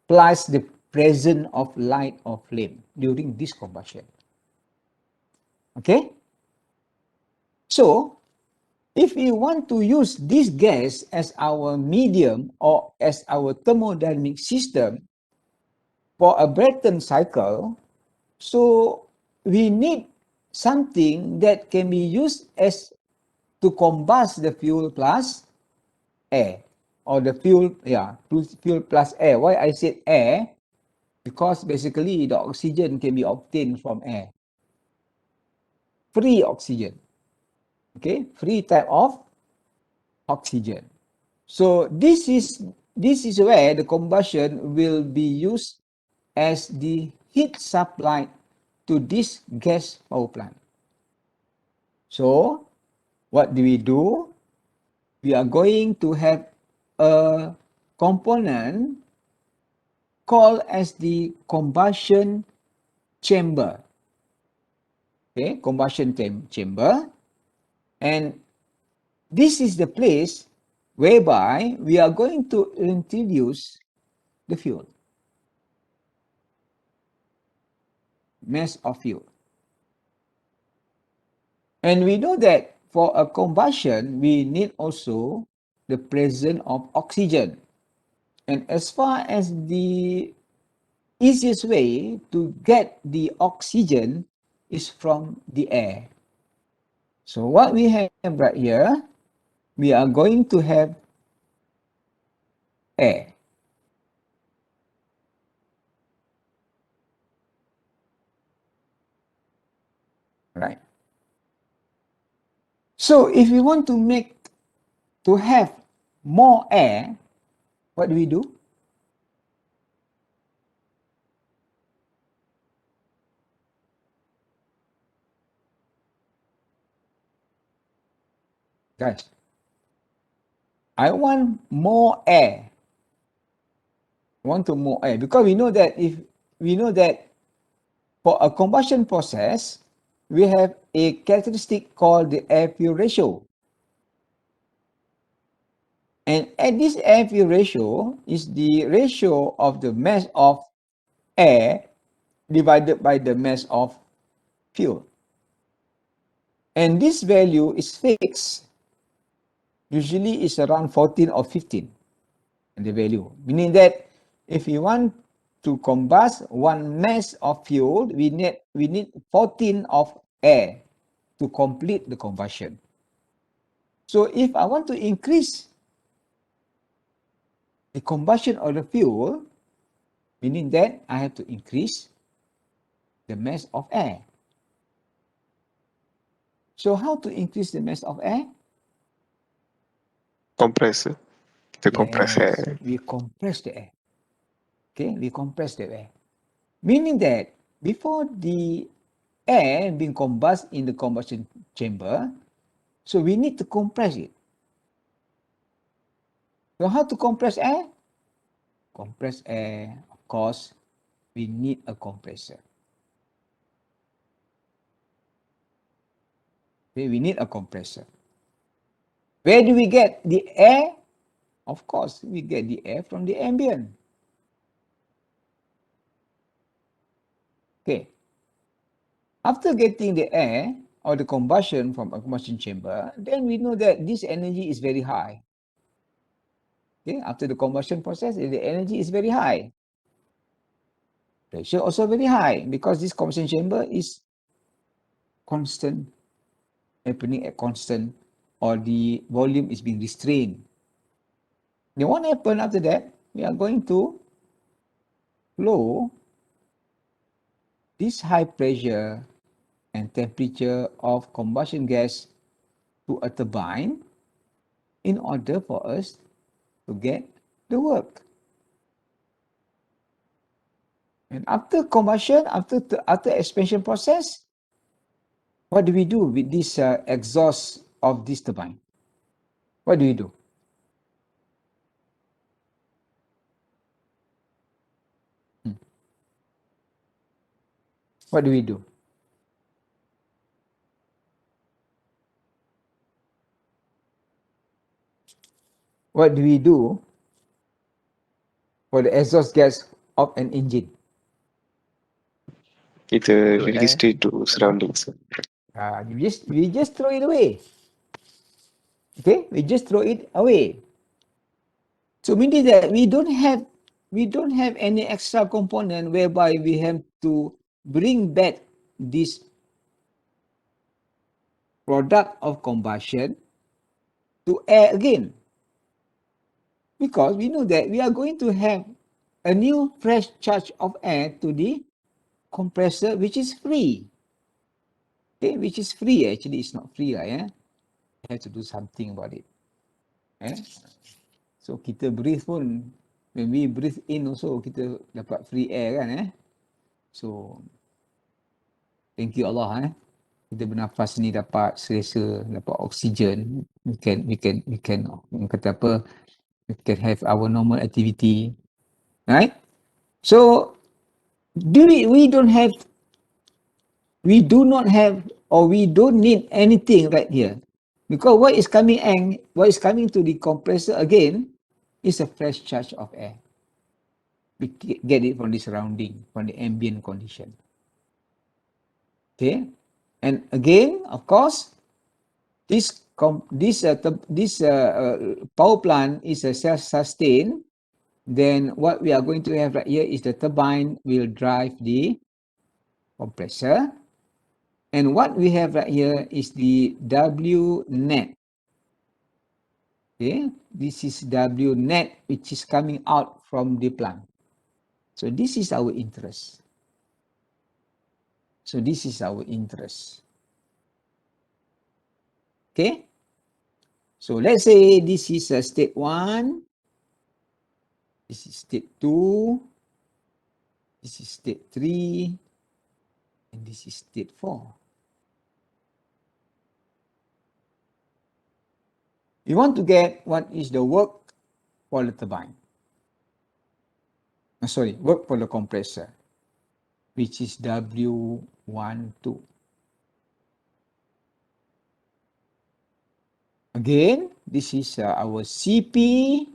plus the presence of light or flame during this combustion. Okay? So, if we want to use this gas as our medium or as our thermodynamic system for a Brayton cycle, so we need something that can be used as to combust the fuel plus air, or the fuel plus air. Why I said air? Because basically the oxygen can be obtained from air. Free oxygen. Okay, free type of oxygen. So this is where the combustion will be used as the heat supply to this gas power plant. So what do? We are going to have a component called as the combustion chamber. Okay, combustion chamber. And this is the place whereby we are going to introduce the fuel. Mass of fuel. And we know that for a combustion, we need also the presence of oxygen. And as far as the easiest way to get the oxygen is from the air. So what we have right here, we are going to have air. Right. So if we want to have more air, what do? Guys, I want more air. More air because we know that for a combustion process, we have a characteristic called the air-fuel ratio. And at this air-fuel ratio is the ratio of the mass of air divided by the mass of fuel. And this value is fixed. Usually it's around 14 or 15, the value. Meaning that if you want to combust 1 mass of fuel, we need 14 of air to complete the combustion. So if I want to increase the combustion of the fuel, meaning that I have to increase the mass of air. So how to increase the mass of air? Compressor. The compressor. Yes, we compress the air. Okay, we compress the air. Meaning that before the air being combusted in the combustion chamber, so we need to compress it. So how to compress air? Compress air, of course, we need a compressor. Okay, we need a compressor. Where do we get the air? Of course, we get the air from the ambient. Okay. After getting the air or the combustion from a combustion chamber, then we know that this energy is very high. Okay, after the combustion process, the energy is very high. Pressure also very high because this combustion chamber is constant, happening at constant, or the volume is being restrained. Then what happens after that? We are going to flow this high pressure and temperature of combustion gas to a turbine in order for us to get the work. And after combustion, after expansion process, what do we do with this exhaust of this turbine? What do we do? What do we do? What do we do for the exhaust gas of an engine? It released it to surroundings. We just throw it away. Okay, we just throw it away. So meaning that we don't have any extra component whereby we have to bring back this product of combustion to air again. Because we know that we are going to have a new fresh charge of air to the compressor, which is free. Okay, which is free. Actually, it's not free lah, yeah. You have to do something about it. Eh? So kita breathe pun, when we breathe in also kita dapat free air kan, eh. So thank you Allah, eh. Kita bernafas ni dapat selesa, dapat oksigen. We can kata apa? We can have our normal activity, right? So we do not have, or we don't need anything right here, because what is coming to the compressor again is a fresh charge of air. We get it from the surrounding, from the ambient condition. Okay, and again, of course, this power plant is a self-sustained. Then what we are going to have right here is the turbine will drive the compressor. And what we have right here is the W net. Okay, this is W net, which is coming out from the plant. So this is our interest. Okay. So let's say this is state 1. This is state 2. This is state 3. And this is state 4. You want to get what is the work for the turbine. Work for the compressor, which is W12. Again, this is our CP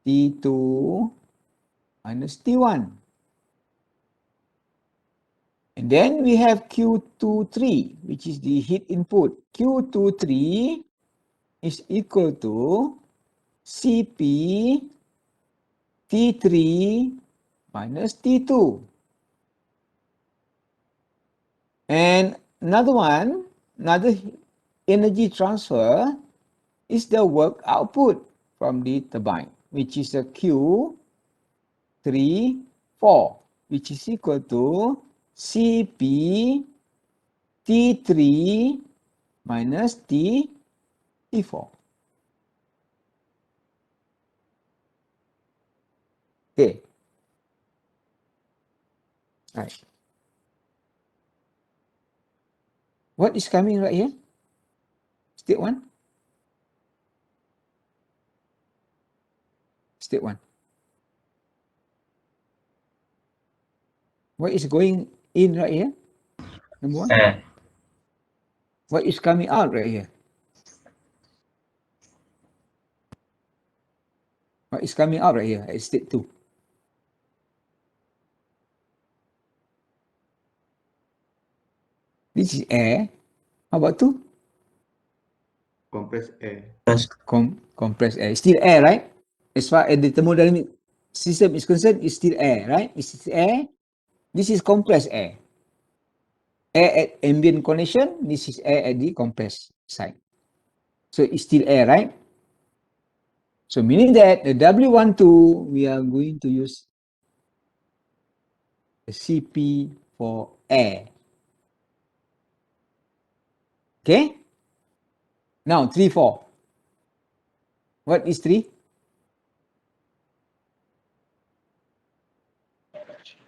T2 minus T1. And then we have Q23, which is the heat input. Q23 is equal to CP T3 minus T2. And another energy transfer is the work output from the turbine, which is a Q3, 4, which is equal to CP T3 minus T4. Okay. Right. What is coming right here? State 1. State 1. What is going in right here? Number 1. Air. What is coming out right here? What is coming out right here at state 2? This is air. How about 2? Compressed air. Compressed air. Still air, right? As far as the thermodynamic system is concerned, it's still air, right? It's still air. This is compressed air. Air at ambient condition, this is air at the compressed side. So it's still air, right? So meaning that the W12, we are going to use the CP for air. Okay? Now 3, 4. What is 3?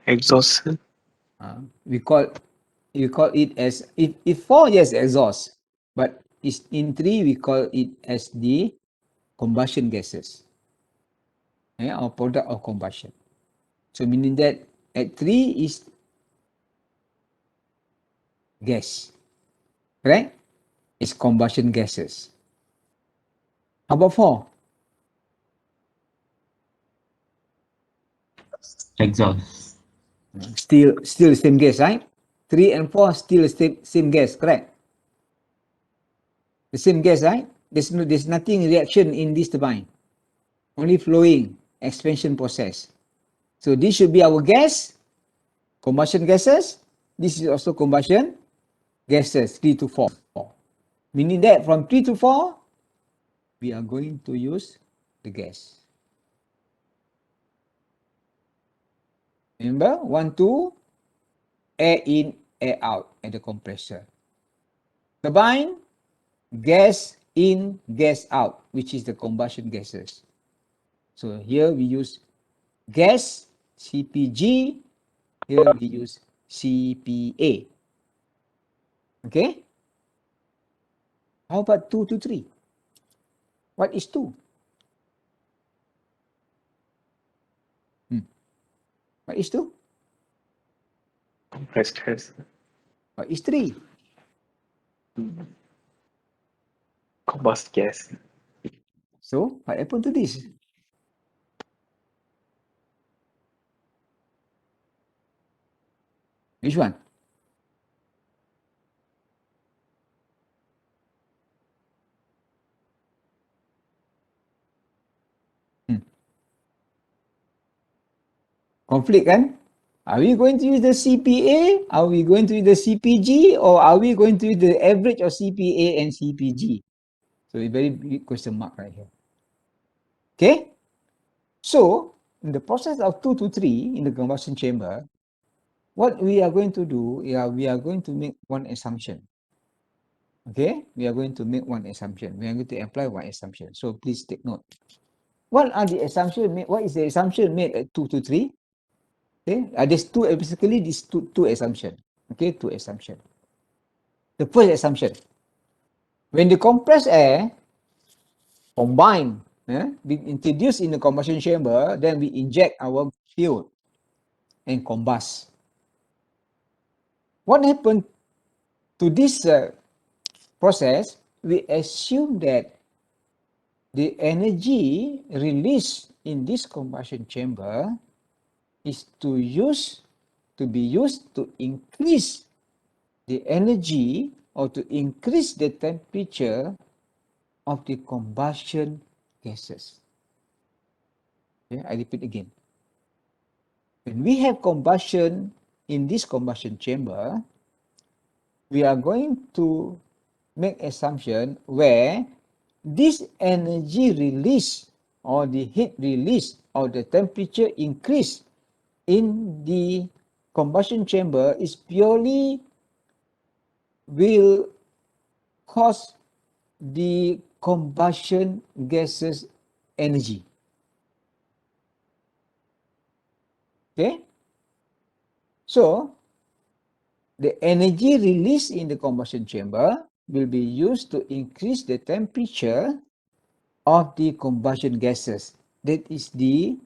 Exhaust. We call it as, if 4, yes, exhaust. But is in 3, we call it as the combustion gases. Or product of combustion. So meaning that at 3 is gas. Correct? It's combustion gases. How about 4? Exhaust. Still the same gas, right? 3 and 4 still the same gas, correct? The same gas, right? There's nothing reaction in this turbine. Only flowing, expansion process. So this should be our gas, combustion gases. This is also combustion gases, 3 to 4. Meaning that from 3 to 4, we are going to use the gas. Remember, 1, 2, air in, air out at the compressor. Turbine, gas in, gas out, which is the combustion gases. So here we use gas, CPG. Here we use CPA. Okay? How about 2 to 3? What is 2? What is 2? Compressed gas. What is 3? Combust gas. So what happened to this? Which one? Conflict kan? Are we going to use the CPA? Are we going to use the CPG? Or are we going to use the average of CPA and CPG? So a very big question mark right here. Okay? So, in the process of 2 to 3 in the combustion chamber, what we are going to do, we are going to make one assumption. Okay? We are going to make one assumption. We are going to apply one assumption. So please take note. What are the assumptions made? What is the assumption made at 2 to 3? Okay, there's basically these two assumptions. Okay, two assumptions. The first assumption, When the compressed air combined, be introduced in the combustion chamber, then we inject our fuel and combust. What happened to this process? We assume that the energy released in this combustion chamber is to be used to increase the energy or to increase the temperature of the combustion gases. Okay, I repeat again. When we have combustion in this combustion chamber, we are going to make assumption where this energy release or the heat release or the temperature increase in the combustion chamber is purely will cause the combustion gases energy. Okay? So, the energy released in the combustion chamber will be used to increase the temperature of the combustion gases. That is the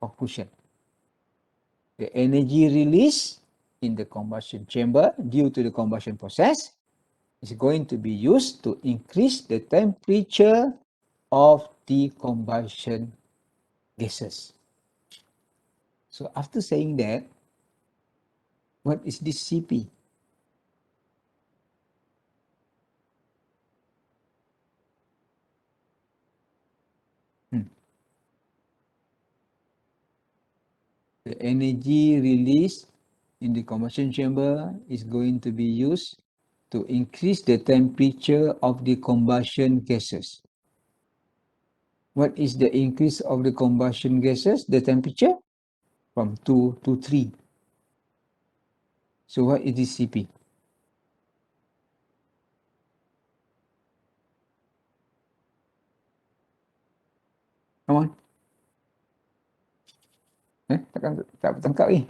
conclusion. The energy released in the combustion chamber due to the combustion process is going to be used to increase the temperature of the combustion gases. So after saying that, what is this CP? The energy released in the combustion chamber is going to be used to increase the temperature of the combustion gases. What is the increase of the combustion gases? The temperature from 2 to 3. So what is this CP? Come on. Tak bertangkap ni.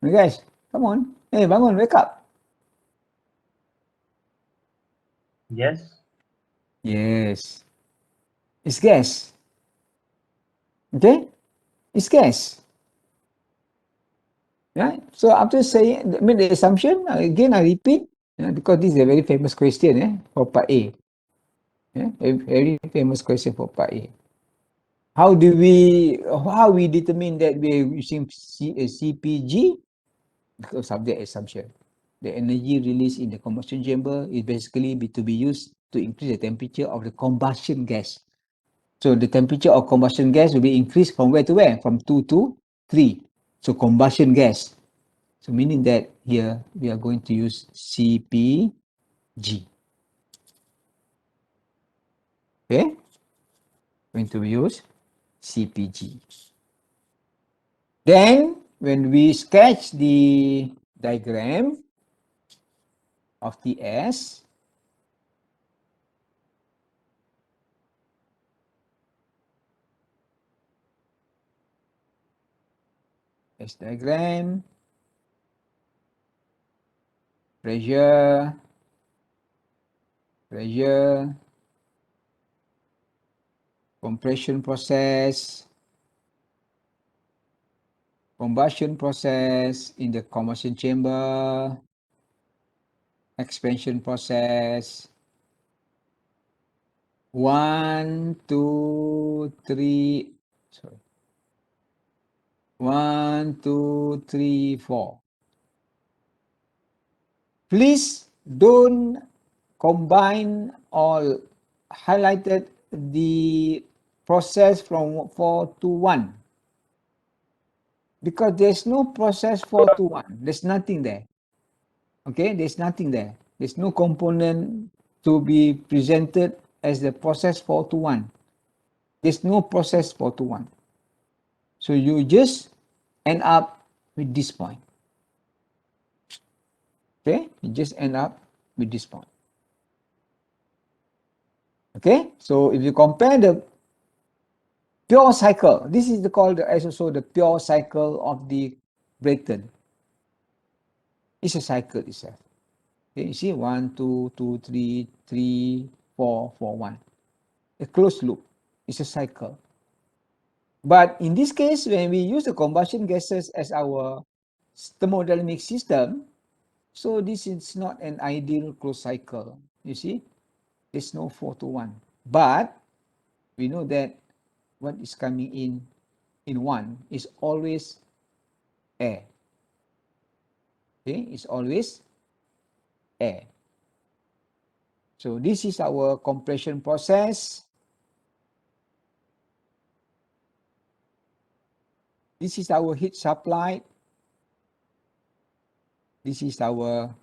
Hey guys, come on. Hey, bangun, wake up. Yes. Yes. It's gas. Okay? It's gas. Yeah. So after saying, make the assumption, again I repeat, because this is a very famous question for part A. Yeah, a very famous question for part A. How we determine that we're using CPG? Because of the assumption. The energy released in the combustion chamber is basically to be used to increase the temperature of the combustion gas. So the temperature of combustion gas will be increased from where to where? From 2 to 3. So combustion gas. So meaning that here we are going to use CPG. Okay? Going to use CPG. Then when we sketch the diagram of TS, S diagram, pressure, compression process, combustion process in the combustion chamber, expansion process, 1, 2, 3, 1, 2, 3, 4. Please don't combine or highlighted the process from 4 to 1. Because there's no process 4 to 1. There's nothing there. Okay, there's nothing there. There's no component to be presented as the process 4 to 1. There's no process 4 to 1. So you just end up with this point. Okay, you just end up with this point. Okay, so if you compare the pure cycle, this is called also the pure cycle of the Brayton. It's a cycle itself. Okay, you see 1, 2, 2, 3, 3, 4, 4, 1. A closed loop. It's a cycle. But in this case, when we use the combustion gases as our thermodynamic system, so this is not an ideal closed cycle. You see, there's no 4 to 1. But we know that what is coming in 1 is always air. Okay, it's always air. So this is our compression process. This is our heat supply. This is our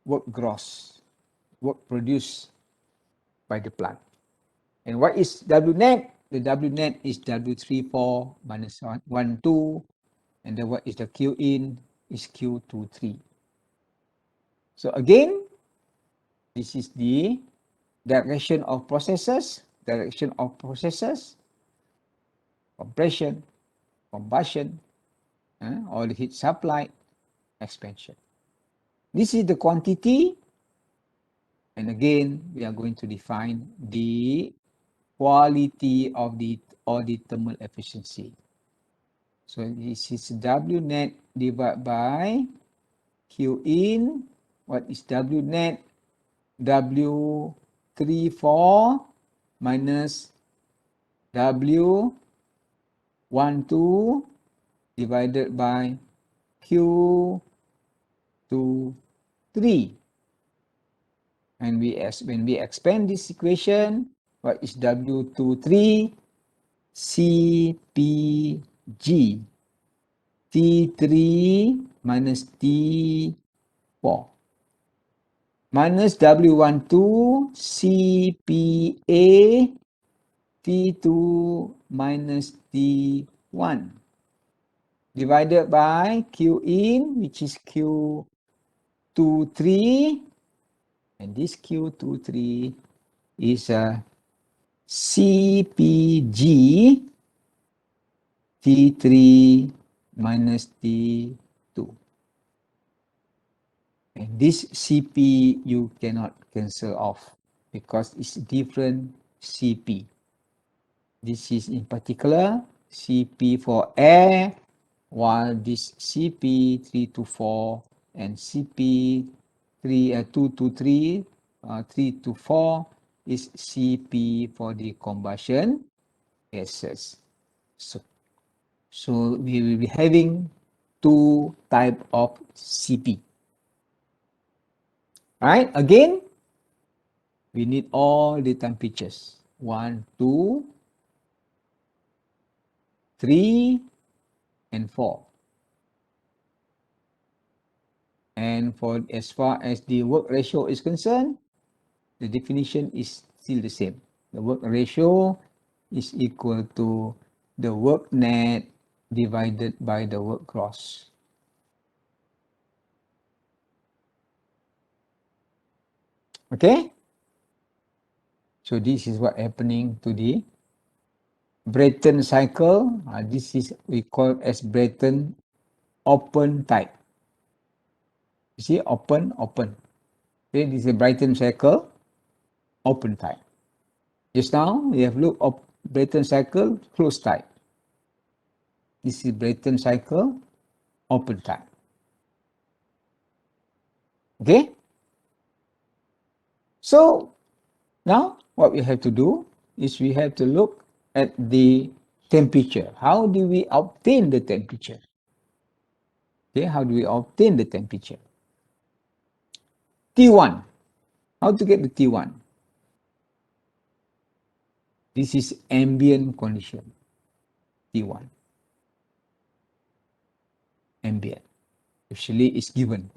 work gross, work produced by the plant. And what is W net? The W net is W34 minus 1, 2. And then what is the Q in? Is Q23. So again, this is the direction of processes, compression, combustion, or the heat supply, expansion. This is the quantity. And again, we are going to define the quality of the thermal efficiency. So this is W net divided by Q in. What is W net? W34 minus W12 divided by Q23. And when we expand this equation, what is W23? CPG. T3 minus T4. Minus W12 CPA T2 minus T1 divided by Q in, which is Q23, and this Q23 is a CPG T3 minus T2. And this CP you cannot cancel off because it's different CP. This is in particular CP for air, while this CP 3 to 4 and CP 2 to 3, 3 to 4 is CP for the combustion gases. So we will be having two type of CP. Right? Again, we need all the temperatures. 1, 2, 3, and 4. And for as far as the work ratio is concerned, the definition is still the same. The work ratio is equal to the work net divided by the work gross. Okay? So this is what happening to the Brayton cycle. This is we call as Brayton open type. You see, open. Okay, this is a Brayton cycle, open type. Just now we have looked at Brayton cycle, closed type. This is Brayton cycle, open type. Okay? So now what we have to do is we have to look at the temperature. How do we obtain the temperature? Okay, how do we obtain the temperature? T1. How to get the T1? This is ambient condition. T1. Ambient. Usually it's given.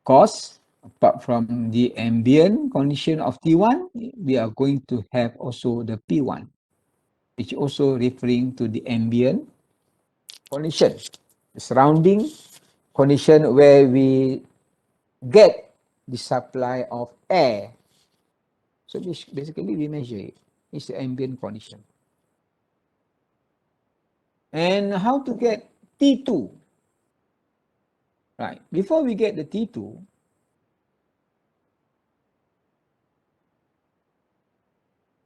Because apart from the ambient condition of T1, we are going to have also the P1, which is also referring to the ambient condition, the surrounding condition where we get the supply of air. So basically we measure it. It's the ambient condition. And how to get T2? Right. Before we get the T2,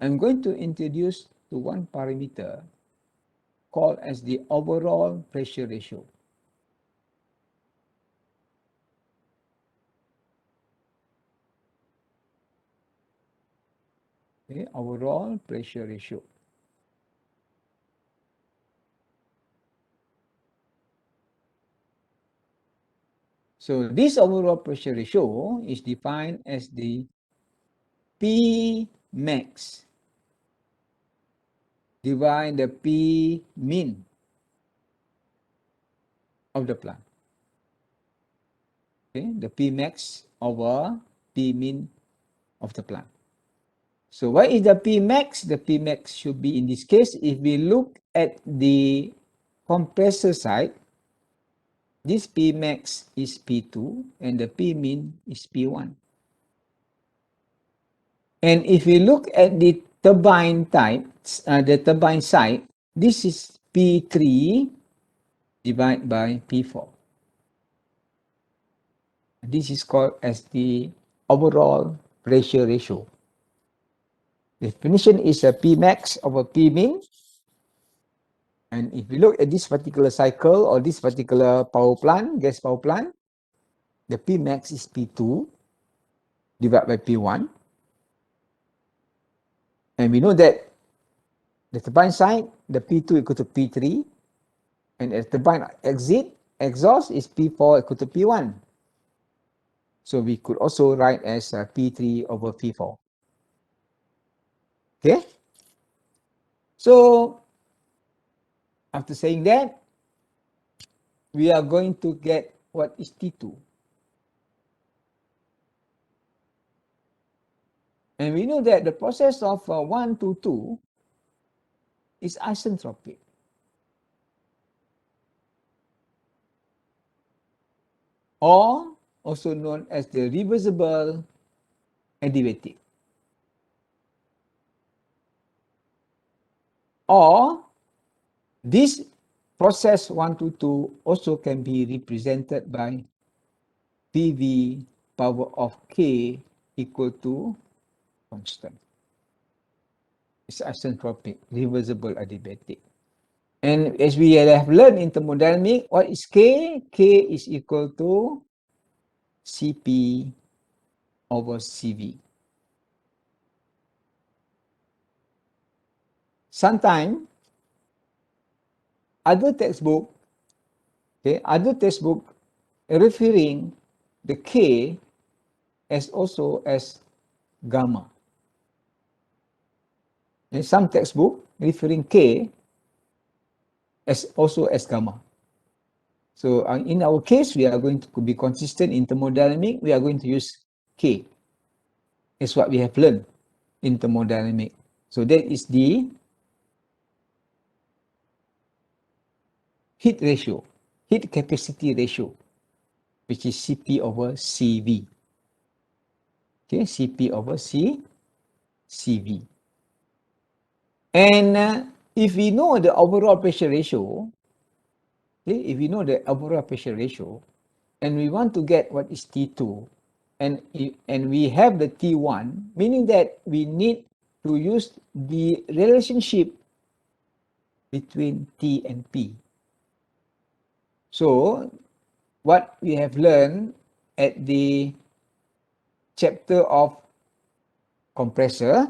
I'm going to introduce to one parameter called as the overall pressure ratio. Okay, overall pressure ratio. So this overall pressure ratio is defined as the P max divide the P min of the plant. Okay, the P max over P min of the plant. So what is the P max? The P max should be, in this case, if we look at the compressor side, this P max is P2 and the P min is P1. And if we look at the turbine types, the turbine side, this is P3 divided by P4. This is called as the overall pressure ratio. Definition is a P max over P min. And if we look at this particular cycle or this particular power plant, gas power plant, the P max is P2 divided by P1. And we know that the turbine side, the P2 equal to P3. And at turbine exhaust is P4 equal to P1. So we could also write as P3 over P4. Okay? So after saying that, we are going to get what is T2. And we know that the process of 1 to 2 is isentropic. Or also known as the reversible adiabatic. Or this process 1 to 2 also can be represented by PV power of K equal to constant. It's isentropic, reversible adiabatic. And as we have learned in thermodynamic, what is K? K is equal to Cp over Cv. Sometimes, other textbook referring the K as also as gamma. And some textbook referring K as also as gamma. So in our case, we are going to be consistent in thermodynamic. We are going to use K. That's what we have learned in thermodynamic. So that is the heat ratio, heat capacity ratio, which is Cp over Cv. Okay, Cp over Cv. And if we know the overall pressure ratio, okay, if we know the overall pressure ratio, and we want to get what is T2, and we have the T1, meaning that we need to use the relationship between T and P. So what we have learned at the chapter of compressor,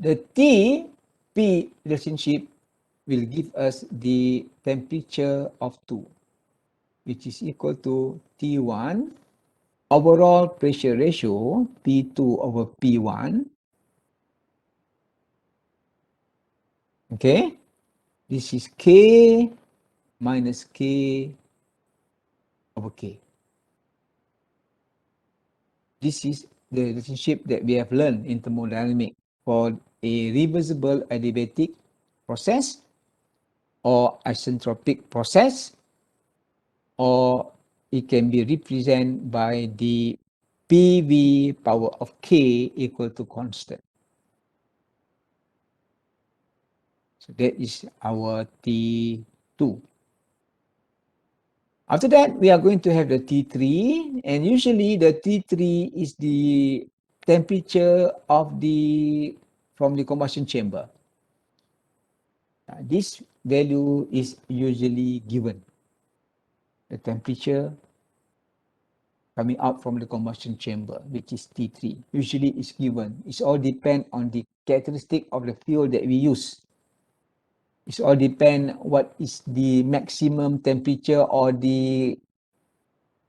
the T-P relationship will give us the temperature of 2, which is equal to T1 overall pressure ratio P2 over P1. Okay, this is K minus K over K. This is the relationship that we have learned in thermodynamic for a reversible adiabatic process or isentropic process, or it can be represented by the PV power of K equal to constant. So that is our T2. After that, we are going to have the T3, and usually the T3 is the temperature of from the combustion chamber. This value is usually given. The temperature coming out from the combustion chamber, which is T3, usually is given. It's all depend on the characteristic of the fuel that we use. It's all depend what is the maximum temperature or the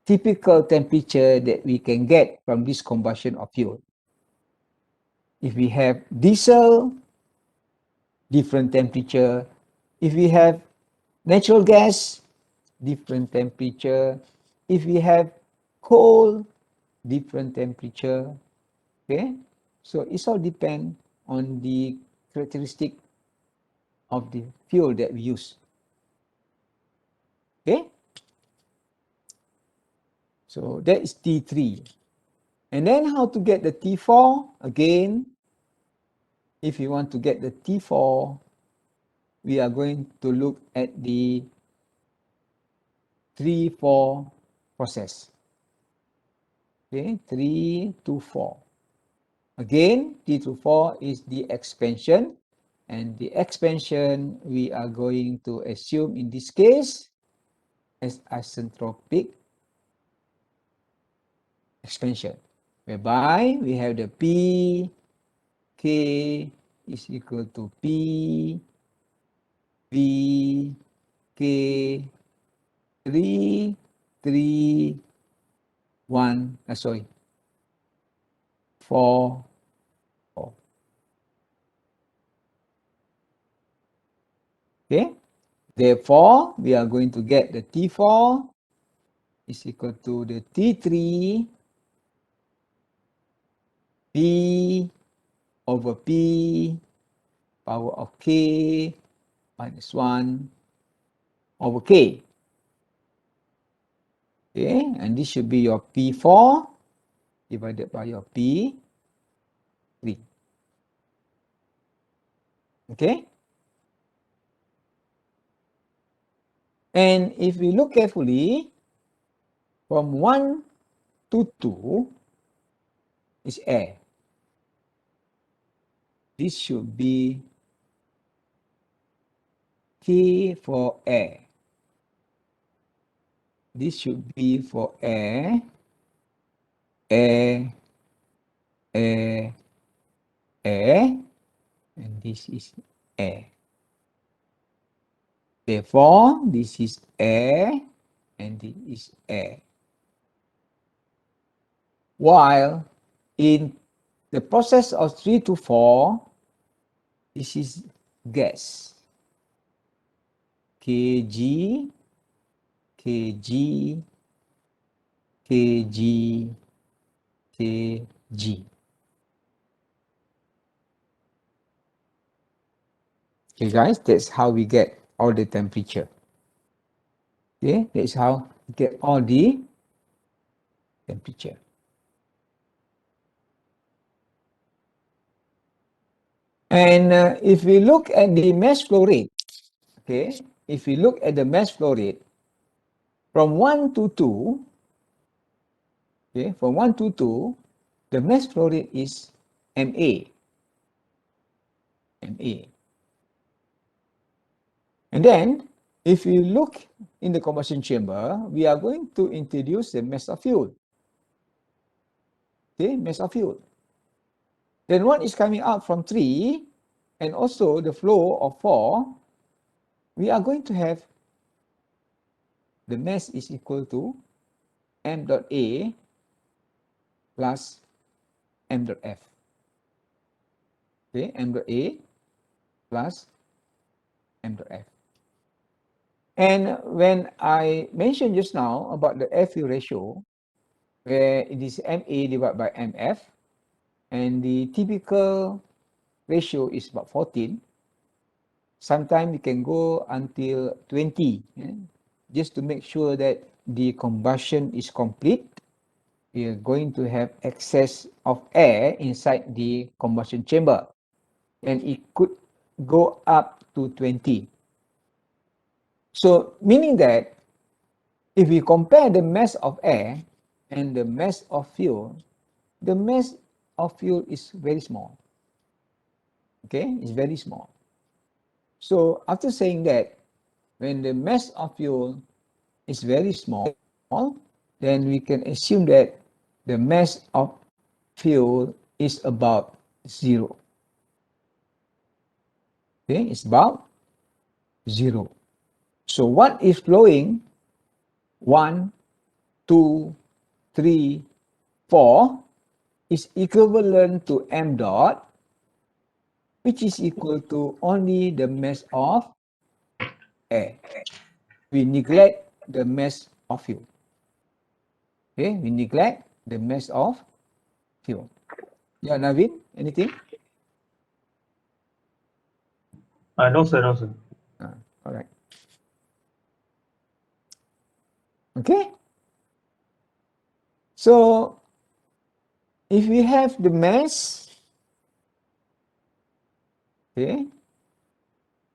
typical temperature that we can get from this combustion of fuel. If we have diesel, different temperature. If we have natural gas, different temperature. If we have coal, different temperature. Okay, so it's all depend on the characteristic of the fuel that we use. Okay, so that is T3. And then how to get the T4? Again, if you want to get the T4, we are going to look at the 3-4 process. Okay, 3 to 4. Again, T to 4 is the expansion, and the expansion we are going to assume in this case as isentropic expansion, whereby we have the P, K is equal to P, V, K, 3, 3, 1, 4, 4. Okay, therefore, we are going to get the T4 is equal to the T3 P over P power of K minus 1 over K. Okay, and this should be your P4 divided by your P3. Okay? And if we look carefully, from 1 to 2 is air. This should be K for air. This should be for air, air, air, air, and this is air. Therefore, this is air and this is air. While in the process of 3 to 4, this is gas. Kg, Kg, Kg, Kg. Okay guys, that's how we get all the temperature. Okay, that's how we get all the temperature. And if we look at the mass flow rate, okay, if we look at the mass flow rate from 1 to 2, okay, from 1 to 2, the mass flow rate is MA. MA. And then, if you look in the combustion chamber, we are going to introduce the mass of fuel. Okay, mass of fuel. Then what is coming out from 3 and also the flow of 4, we are going to have the mass is equal to m dot A plus m dot F. Okay, m dot A plus m dot F. And when I mentioned just now about the FU ratio, where it is MA divided by MF, and the typical ratio is about 14, sometimes we can go until 20, just to make sure that the combustion is complete. We are going to have excess of air inside the combustion chamber, and it could go up to 20. So meaning that if we compare the mass of air and the mass of fuel, the mass of fuel is very small. Okay, it's very small. So after saying that, when the mass of fuel is very small, then we can assume that the mass of fuel is about 0. Okay, it's about 0. So what is flowing? 1, 2, 3, 4 is equivalent to m dot, which is equal to only the mass of air. We neglect the mass of fuel. Okay, we neglect the mass of fuel. Yeah, Naveen, anything? No, sir. No, sir. All right. Okay. So if we have the mass, okay,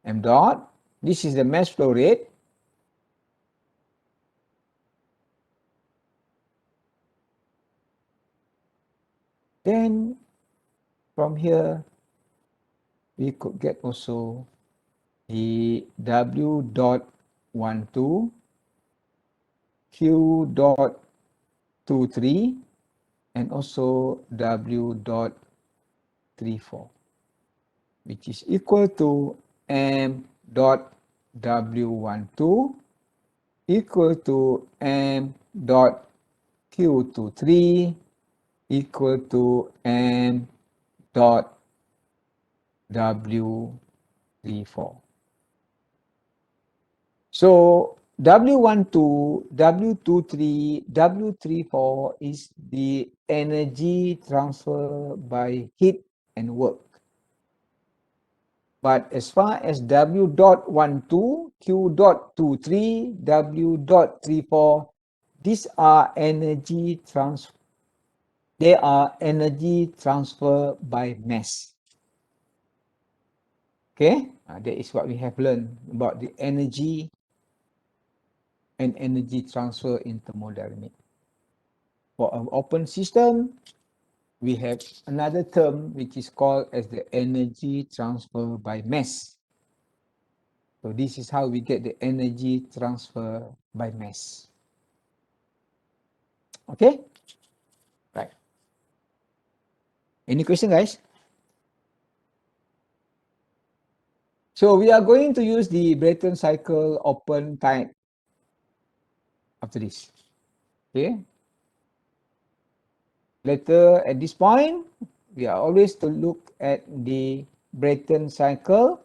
m dot, this is the mass flow rate. Then from here, we could get also the W dot 12, Q dot 23, and also W dot 34, which is equal to M dot W12 equal to M dot Q23 equal to M dot W34. So W12, W23, W34 is the energy transfer by heat and work. But as far as W dot 12, Q dot 23, W dot 34, these are energy transfer. They are energy transfer by mass. Okay, that is what we have learned about the energy and energy transfer in thermodynamic. For an open system, we have another term which is called as the energy transfer by mass. So this is how we get the energy transfer by mass. Okay? Right. Any question, guys? So we are going to use the Brayton cycle open type after this. Okay? Later at this point, we are always to look at the Brayton cycle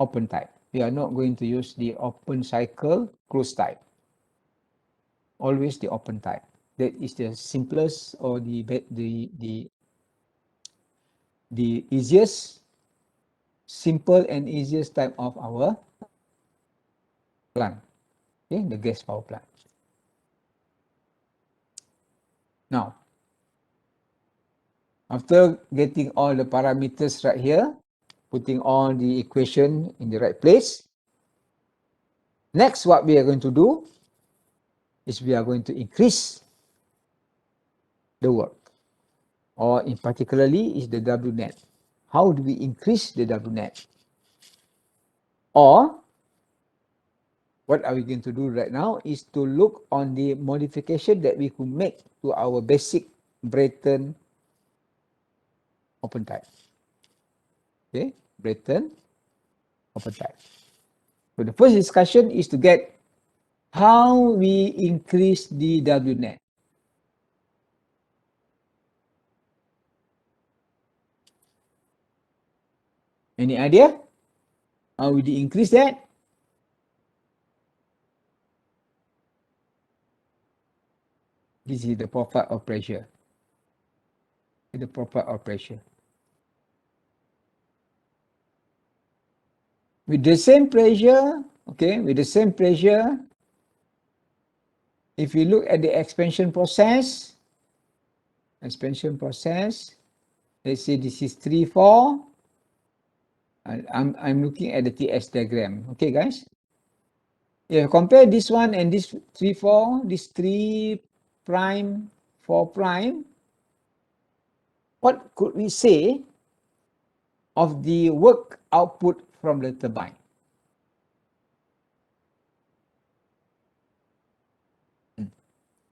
open type. We are not going to use the open cycle closed type. Always the open type. That is the simplest or the easiest, simple and easiest type of our plant. Okay, the gas power plant. Now, after getting all the parameters right here, putting all the equation in the right place, next what we are going to do is we are going to increase the work, or in particularly is the W net. How do we increase the W net? Or what are we going to do right now is to look on the modification that we could make to our basic Brayton open type. Okay, Brayton open type. So the first discussion is to get how we increase the W net. Any idea? How we increase that? This is the profile of pressure. The profile of pressure. With the same pressure, okay, with the same pressure, if you look at the expansion process, let's say this is 3, 4. I'm looking at the TS diagram. Okay, guys? Yeah, compare this one and this 3, 4, this 3 prime, 4 prime. What could we say of the work output from the turbine?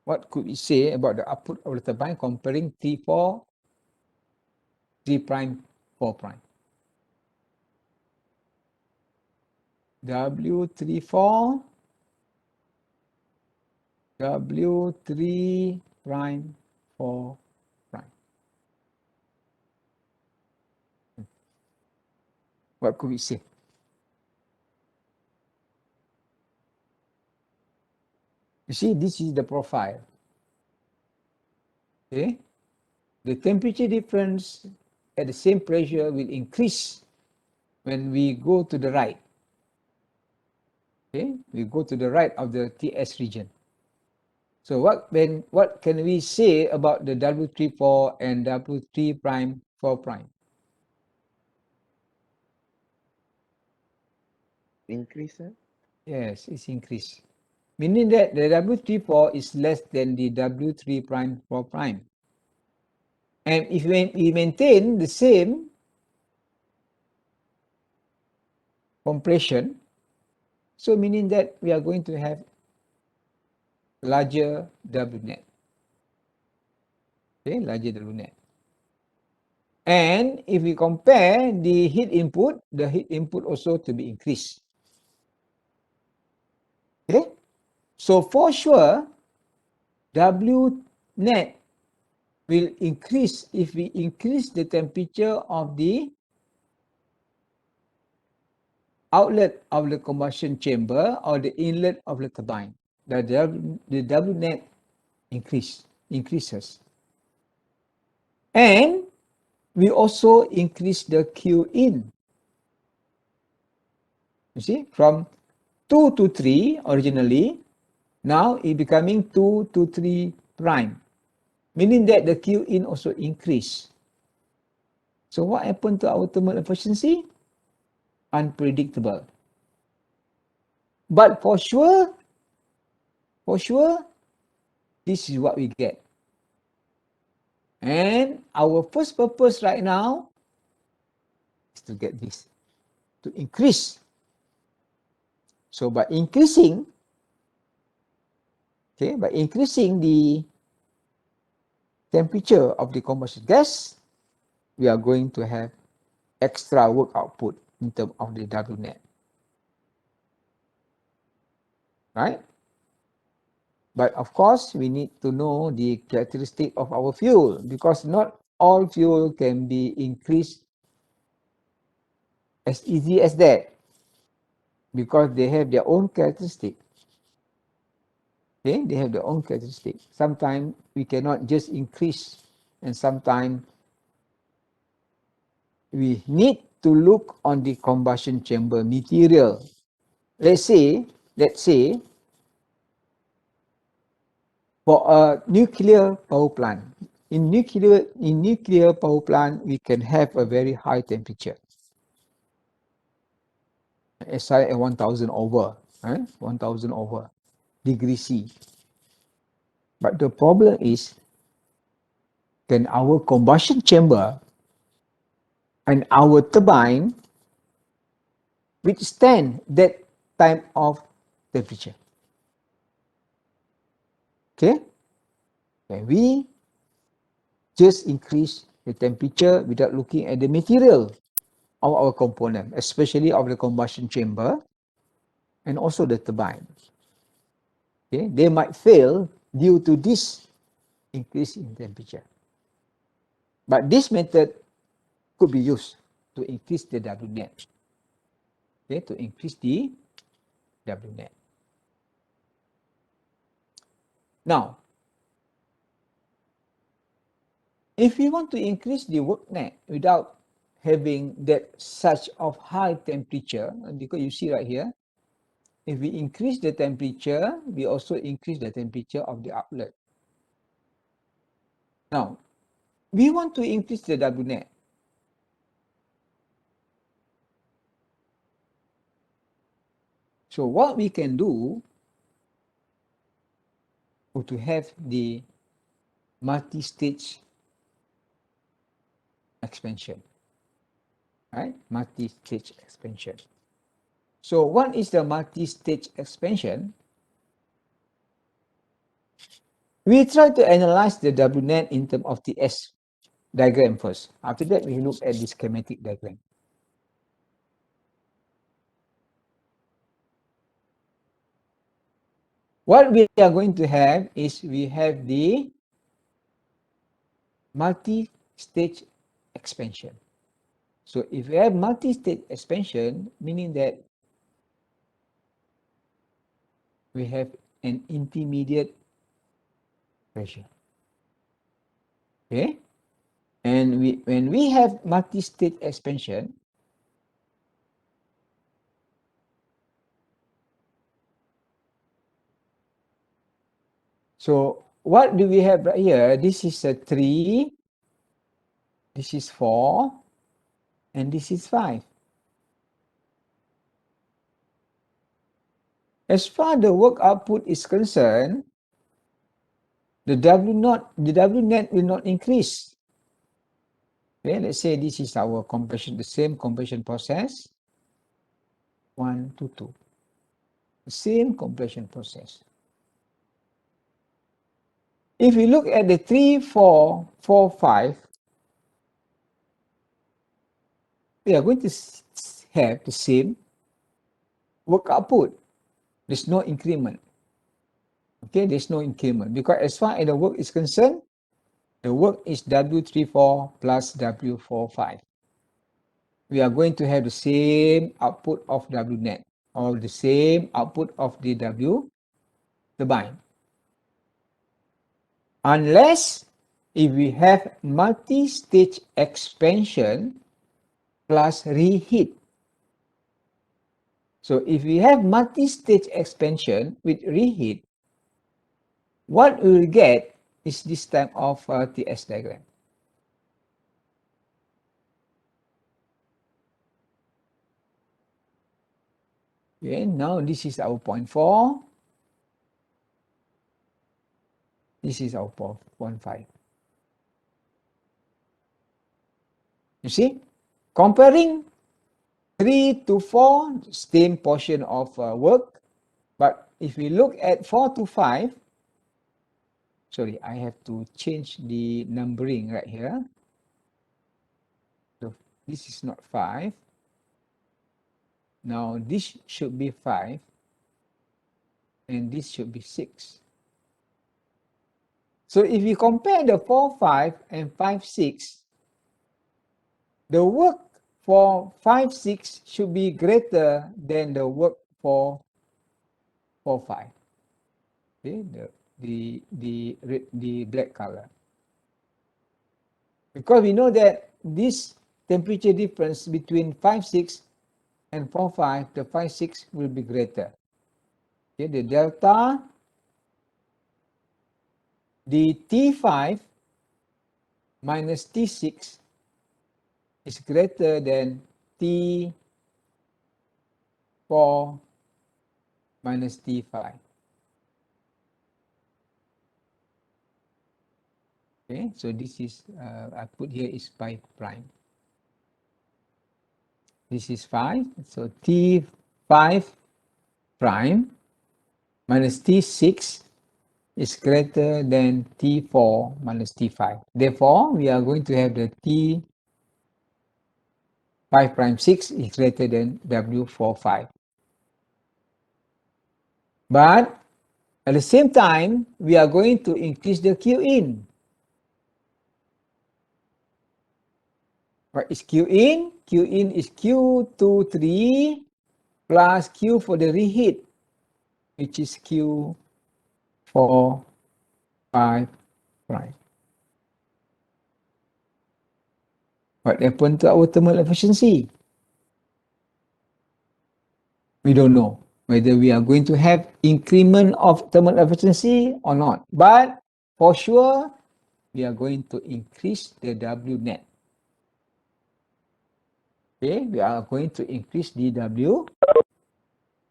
What could we say about the output of the turbine comparing T4, 3 prime, 4 prime? W34, W3 prime, 4 prime. What could we say? You see, this is the profile. Okay? The temperature difference at the same pressure will increase when we go to the right. Okay? We go to the right of the TS region. So what can we say about the W34 and W3 prime 4 prime? Increase, sir? Yes, it's increased. Meaning that the W34 is less than the W3 prime 4 prime. And if we maintain the same compression, so meaning that we are going to have larger W net. Okay, larger W net. And if we compare the heat input also to be increased. Okay, so for sure, W net will increase if we increase the temperature of the outlet of the combustion chamber or the inlet of the turbine. The W net increases. And we also increase the Q in. You see, from 2 to 3 originally, now it becoming 2 to 3 prime, meaning that the Q in also increase. So what happened to our thermal efficiency? Unpredictable. But for sure, this is what we get. And our first purpose right now is to get this, to increase. So by increasing the temperature of the combustion gas, we are going to have extra work output in terms of the W net. Right? But of course, we need to know the characteristic of our fuel, because not all fuel can be increased as easy as that, because they have their own characteristic. Okay, they have their own characteristic. Sometimes we cannot just increase, and sometimes we need to look on the combustion chamber material. Let's say for a nuclear power plant. In nuclear power plant, we can have a very high temperature. As high as 1000 over, 1000 over degrees C. But the problem is, can our combustion chamber and our turbine withstand that type of temperature? Okay? Can we just increase the temperature without looking at the material of our component, especially of the combustion chamber and also the turbine? Okay? They might fail due to this increase in temperature. But this method could be used to increase the W net. Okay, to increase the W net. Now, if we want to increase the work net without having that such of high temperature, because you see right here, if we increase the temperature, we also increase the temperature of the outlet. Now, we want to increase the W net. So what we can do to have the multi-stage expansion, right? Multi-stage expansion. So what is the multi-stage expansion? We try to analyze the W net in terms of the S diagram first. After that, we look at the schematic diagram. What we are going to have is we have the multi-stage expansion. So if we have multi-stage expansion, meaning that we have an intermediate pressure. Okay? And when we have multi-stage expansion, so what do we have right here? This is a 3, this is 4, and this is 5. As far as the work output is concerned, the W net will not increase. Okay, let's say this is our compression, the same compression process, 1 to 2. The same compression process. If we look at the 3, 4, 4, 5, we are going to have the same work output. There's no increment. Okay, there's no increment because as far as the work is concerned, the work is W34 plus W45. We are going to have the same output of W net or the same output of the W turbine. Unless if we have multi-stage expansion plus reheat. So if we have multi-stage expansion with reheat, what we will get is this type of TS diagram. Okay, now this is our point 4. This is our point 5. You see, comparing 3 to 4, same portion of work. But if we look at 4 to 5, sorry, I have to change the numbering right here. So this is not 5. Now this should be 5. And this should be 6. So if we compare the 4, 5 and 5, 6, the work for 5, 6 should be greater than the work for 4, 5. Okay, the black color. Because we know that this temperature difference between 5, 6 and 4, 5, the 5, 6 will be greater. Okay, the delta, the T5 minus T6 is greater than T4 minus T5. Okay, so this is, I put here is 5 prime. This is 5, so T5 prime minus T6 is greater than T4 minus T5. Therefore, we are going to have the T5 prime 6 is greater than W45. But at the same time, we are going to increase the Q in. What is Q in? Q in is Q23 plus Q for the reheat, which is Q45 prime. What happened to our thermal efficiency? We don't know whether we are going to have increment of thermal efficiency or not. But for sure, we are going to increase the W net. Okay, we are going to increase the W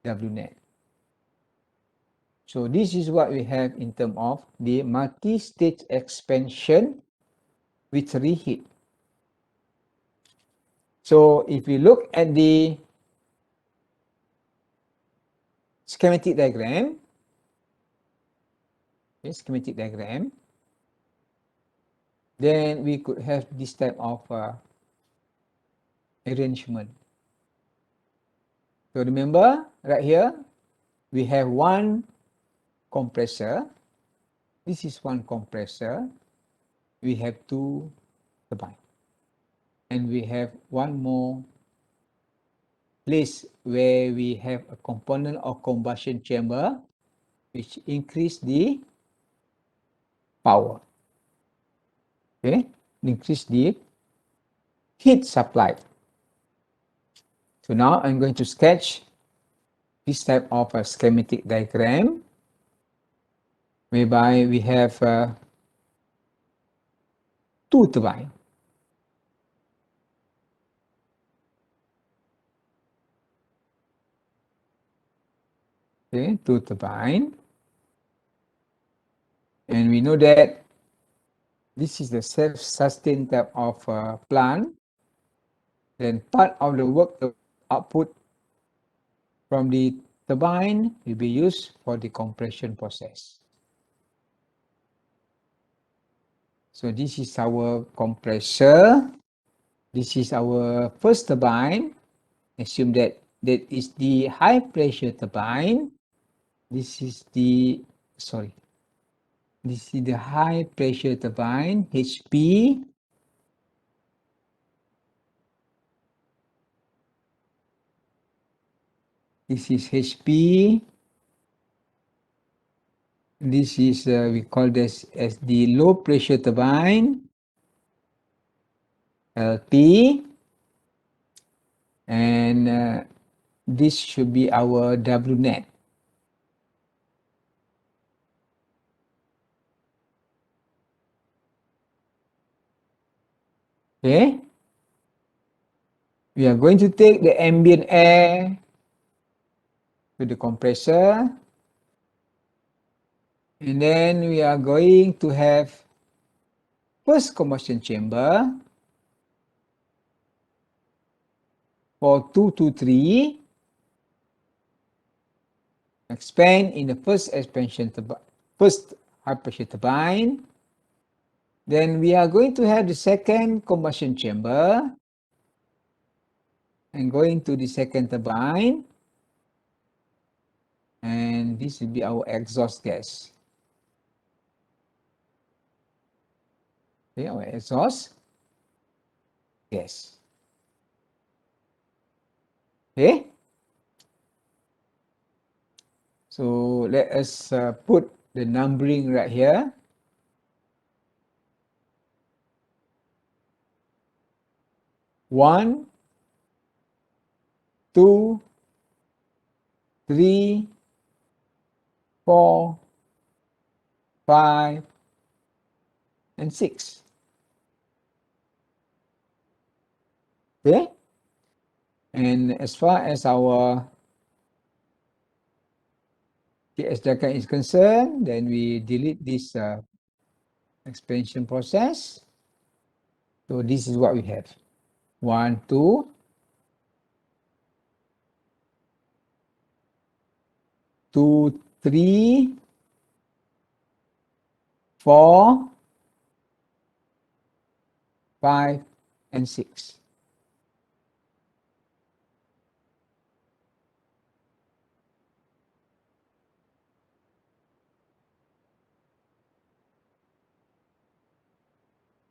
W net. So this is what we have in terms of the multi-stage expansion with reheat. So if we look at the schematic diagram, then we could have this type of arrangement. So remember, right here, we have one compressor. This is one compressor. We have two turbines. And we have one more place where we have a component of combustion chamber which increase the power. Okay, increase the heat supply. So now I'm going to sketch this type of a schematic diagram whereby we have two turbines. Okay, two turbines. And we know that this is the self-sustained type of plant. Then part of the work output from the turbine will be used for the compression process. So this is our compressor. This is our first turbine. Assume that is the high pressure turbine. This is the high pressure turbine, HP. This is HP. This is, we call this as the low pressure turbine, LP. And this should be our W net. Okay. We are going to take the ambient air to the compressor. And then we are going to have first combustion chamber for 2 to 3. Expand in the first expansion turbine, first high pressure turbine. Then we are going to have the second combustion chamber and going to the second turbine. And this will be our exhaust gas. Okay, our exhaust gas. Okay. So let us put the numbering right here. One, 2, 3, 4, 5, and 6. Okay. And as far as our TS diagram is concerned, then we delete this expansion process. So this is what we have. 1, 2, 2, 3, 4, 5, and 6.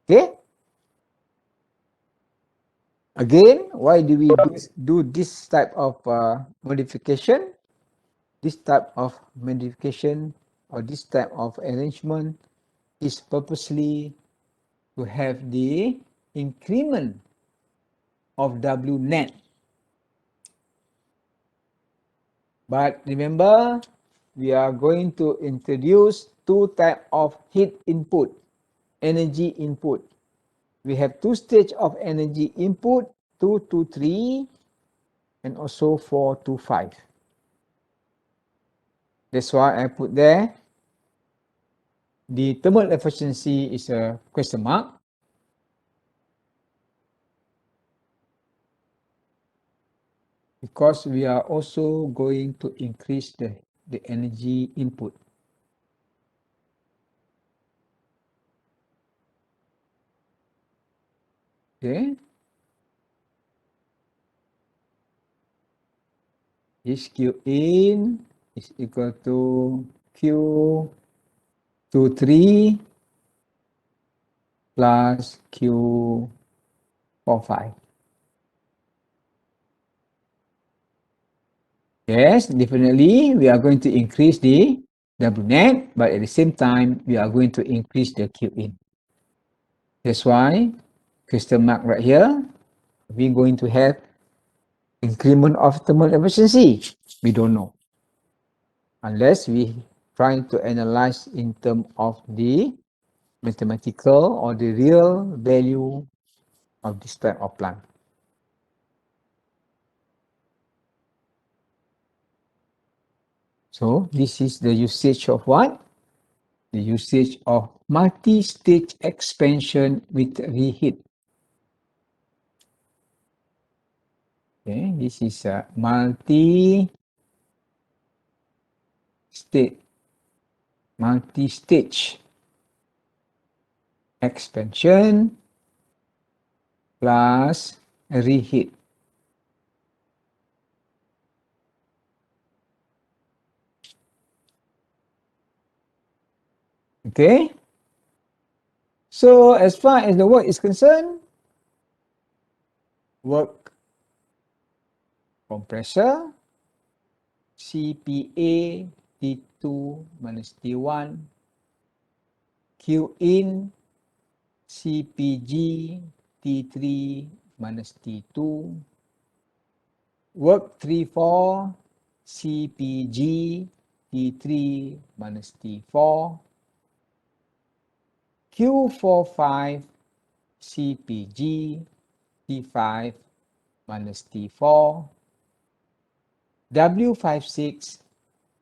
Okay. Again, why do we do this type of modification? This type of modification or this type of arrangement is purposely to have the increment of W net. But remember, we are going to introduce two types of heat input, energy input. We have two stages of energy input, 2 to 3, and also 4 to 5. That's why I put there the thermal efficiency is a question mark. Because we are also going to increase the energy input. Okay. This Q in is equal to Q23 plus Q45. Yes, definitely we are going to increase the W net, but at the same time we are going to increase the Q in. That's why question mark right here, we're going to have increment of thermal efficiency. We don't know unless we try to analyze in terms of the mathematical or the real value of this type of plant. So this is the usage of what? The usage of multi-stage expansion with reheat. Okay, this is a multi-stage expansion plus reheat. Okay, so as far as the work is concerned, work compressor CPA T2 minus T1, Q in CPG T3 minus T2, work 3-4 CPG T3 minus T4, Q45 CPG T5 minus T4, W56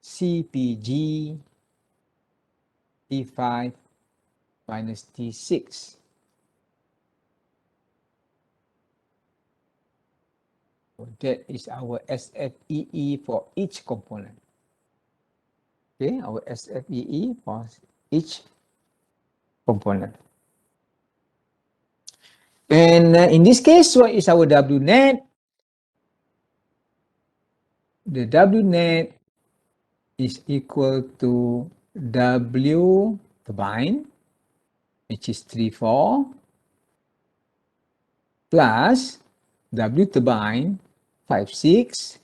CPG T5 minus T6. So that is our SFEE for each component. Okay, our SFEE for each component. And in this case, what is our W net? The W net is equal to W turbine, which is 3-4, plus W turbine 5-6,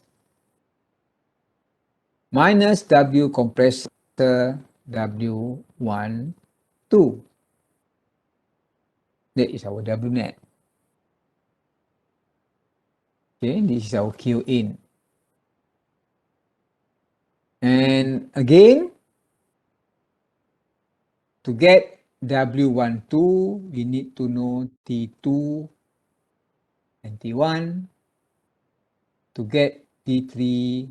minus W compressor W12. That is our W net. Okay, this is our Q in. And again, to get W12, we need to know T2 and T1. To get T3,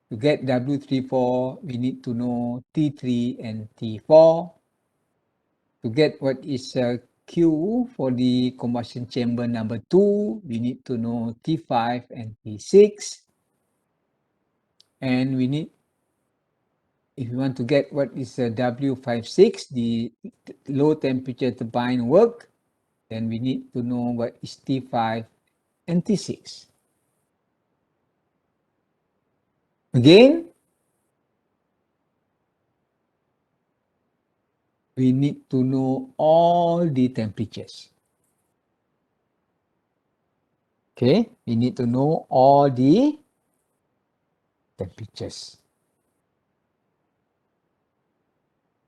to get W34, we need to know T3 and T4. To get what is Q for the combustion chamber number 2, we need to know T5 and T6. And we need, if we want to get what is W56, the low temperature turbine work, then we need to know what is T5 and T6. Again, we need to know all the temperatures. Okay, we need to know all the temperatures.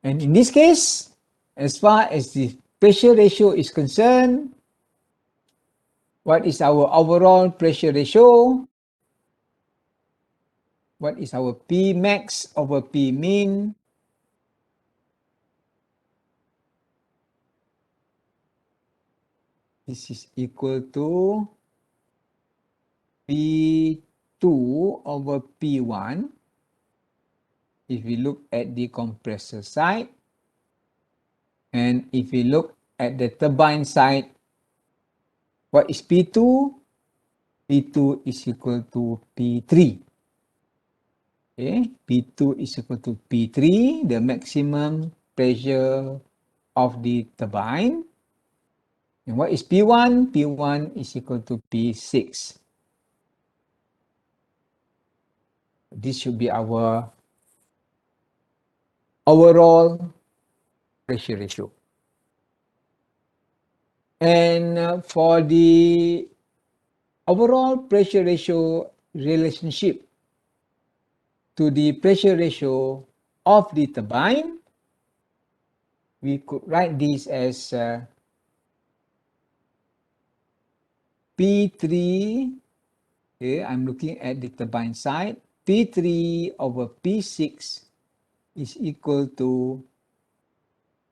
And in this case, as far as the pressure ratio is concerned, what is our overall pressure ratio? What is our P max over P min? This is equal to P2 over P1 if we look at the compressor side, and if we look at the turbine side, what is P2? P2 is equal to P3. Okay, P2 is equal to P3, the maximum pressure of the turbine. And what is P1? P1 is equal to P6. This should be our overall pressure ratio. And for the overall pressure ratio relationship to the pressure ratio of the turbine, we could write this as P3. Okay, I'm looking at the turbine side. P3 over P6 is equal to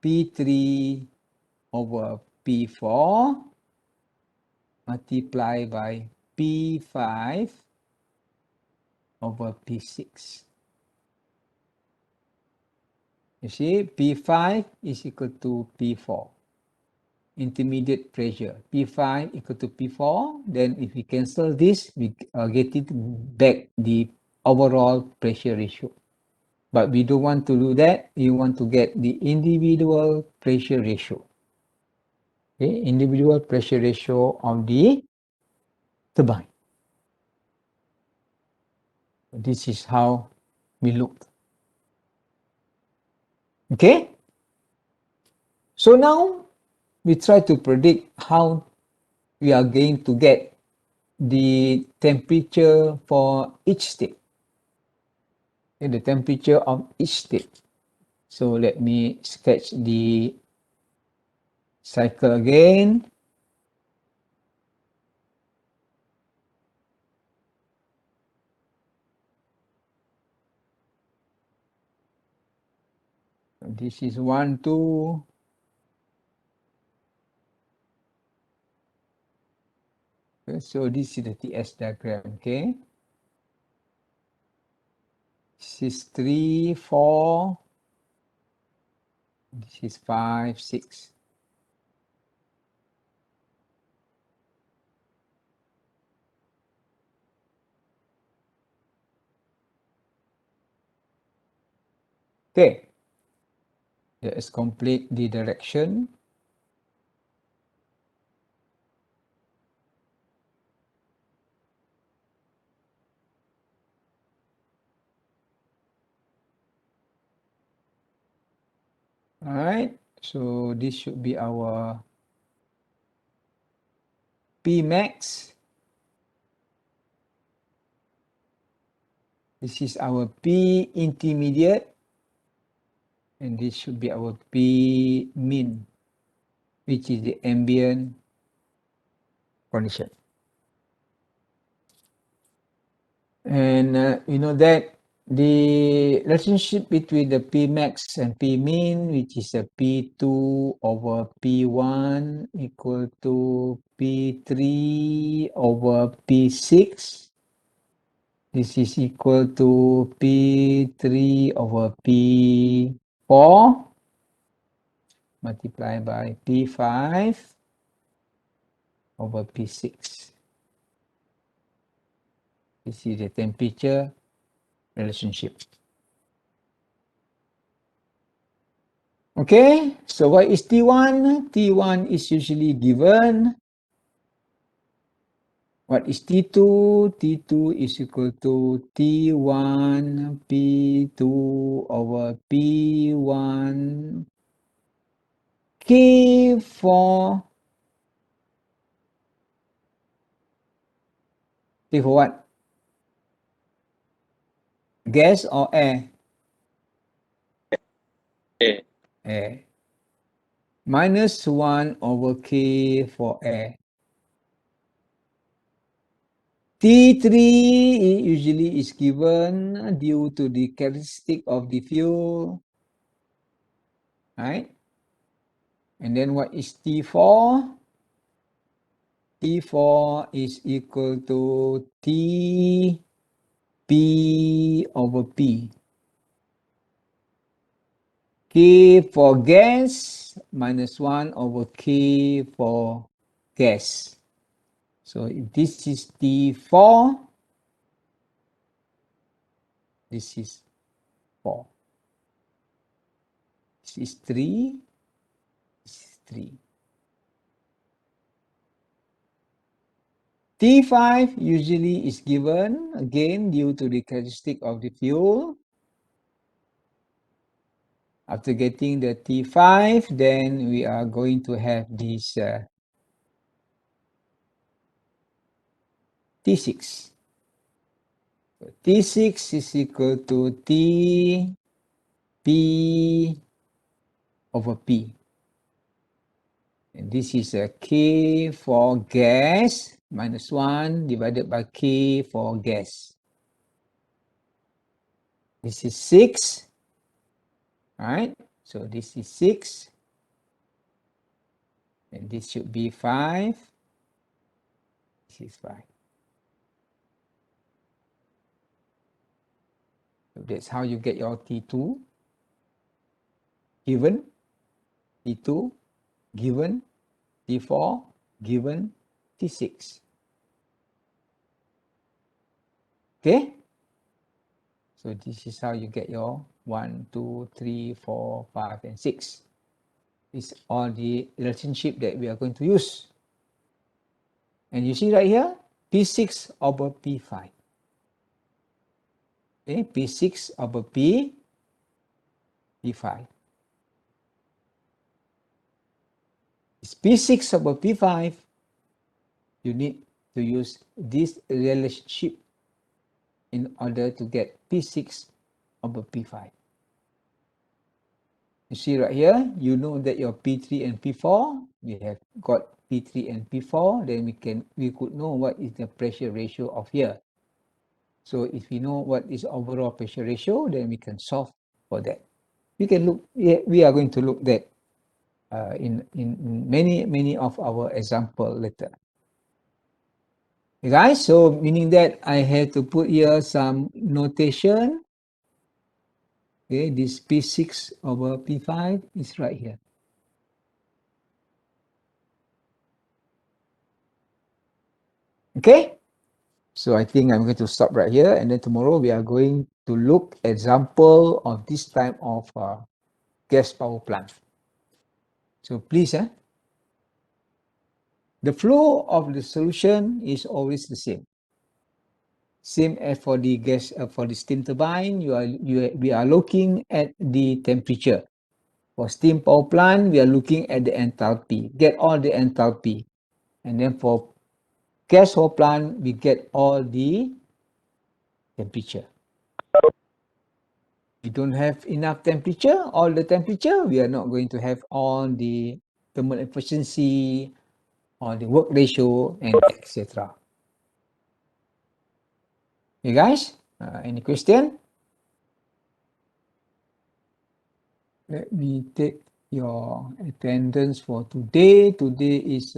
P3 over P4 multiplied by P5 over P6. You see, P5 is equal to P4. Intermediate pressure. P5 equal to P4. Then if we cancel this, we get it back the overall pressure ratio. But we don't want to do that. We want to get the individual pressure ratio. Okay, individual pressure ratio of the turbine. This is how we look. Okay? So now we try to predict how we are going to get the temperature for each state. Okay, the temperature of each state. So let me sketch the cycle again. This is 1, 2. Okay, so this is the TS diagram, okay? This is 3, 4. This is 5, 6. Okay. Let's complete the direction. All right, so this should be our P max. This is our P intermediate, and this should be our P min, which is the ambient condition. And you know that the relationship between the P max and P min, which is a P2 over P1 equal to P3 over P6. This is equal to P3 over P4 multiplied by P5 over P6. This is the temperature relationship. Okay, so what is T1? T1 is usually given. What is T2? T2 is equal to T1 P2 over P1 K for what? Gas or air? A. Air. Minus 1 over K for air. T3 usually is given due to the characteristic of the fuel. Right? And then what is T4? T4 is equal to T P over P. K for gas minus 1 over K for gas. So if this is T4, this is 4. This is 3, this is 3. T5 usually is given, again, due to the characteristic of the fuel. After getting the T5, then we are going to have this T6. So T6 is equal to T P over P. And this is a K for gas minus 1 divided by K for gas. This is 6. Alright, so this is 6. And this should be 5. This is 5. So that's how you get your T2 given, T2 given, T4 given, T6. Okay? So this is how you get your 1, 2, 3, 4, 5, and 6. These are the relationship that we are going to use. And you see right here, P6 over P5. Okay, P6 over P5. It's P6 over P5. You need to use this relationship in order to get P6 over P5. You see right here, you know that your P3 and P4, we have got P3 and P4, then we could know what is the pressure ratio of here. So if we know what is overall pressure ratio, then we can solve for that. We can look, we are going to look that in many of our example later. Okay, guys, so meaning that I had to put here some notation. Okay, this P6 over P5 is right here. Okay, so I think I'm going to stop right here, and then tomorrow we are going to look example of this type of gas power plant. So please, the flow of the solution is always the same. Same as for the gas, for the steam turbine, we are looking at the temperature. For steam power plant, we are looking at the enthalpy. Get all the enthalpy, and then for gas power plant, we get all the temperature. We don't have enough temperature, all the temperature, we are not going to have all the thermal efficiency, or the work ratio, and etc. Okay, guys, any question? Let me take your attendance for today. Today is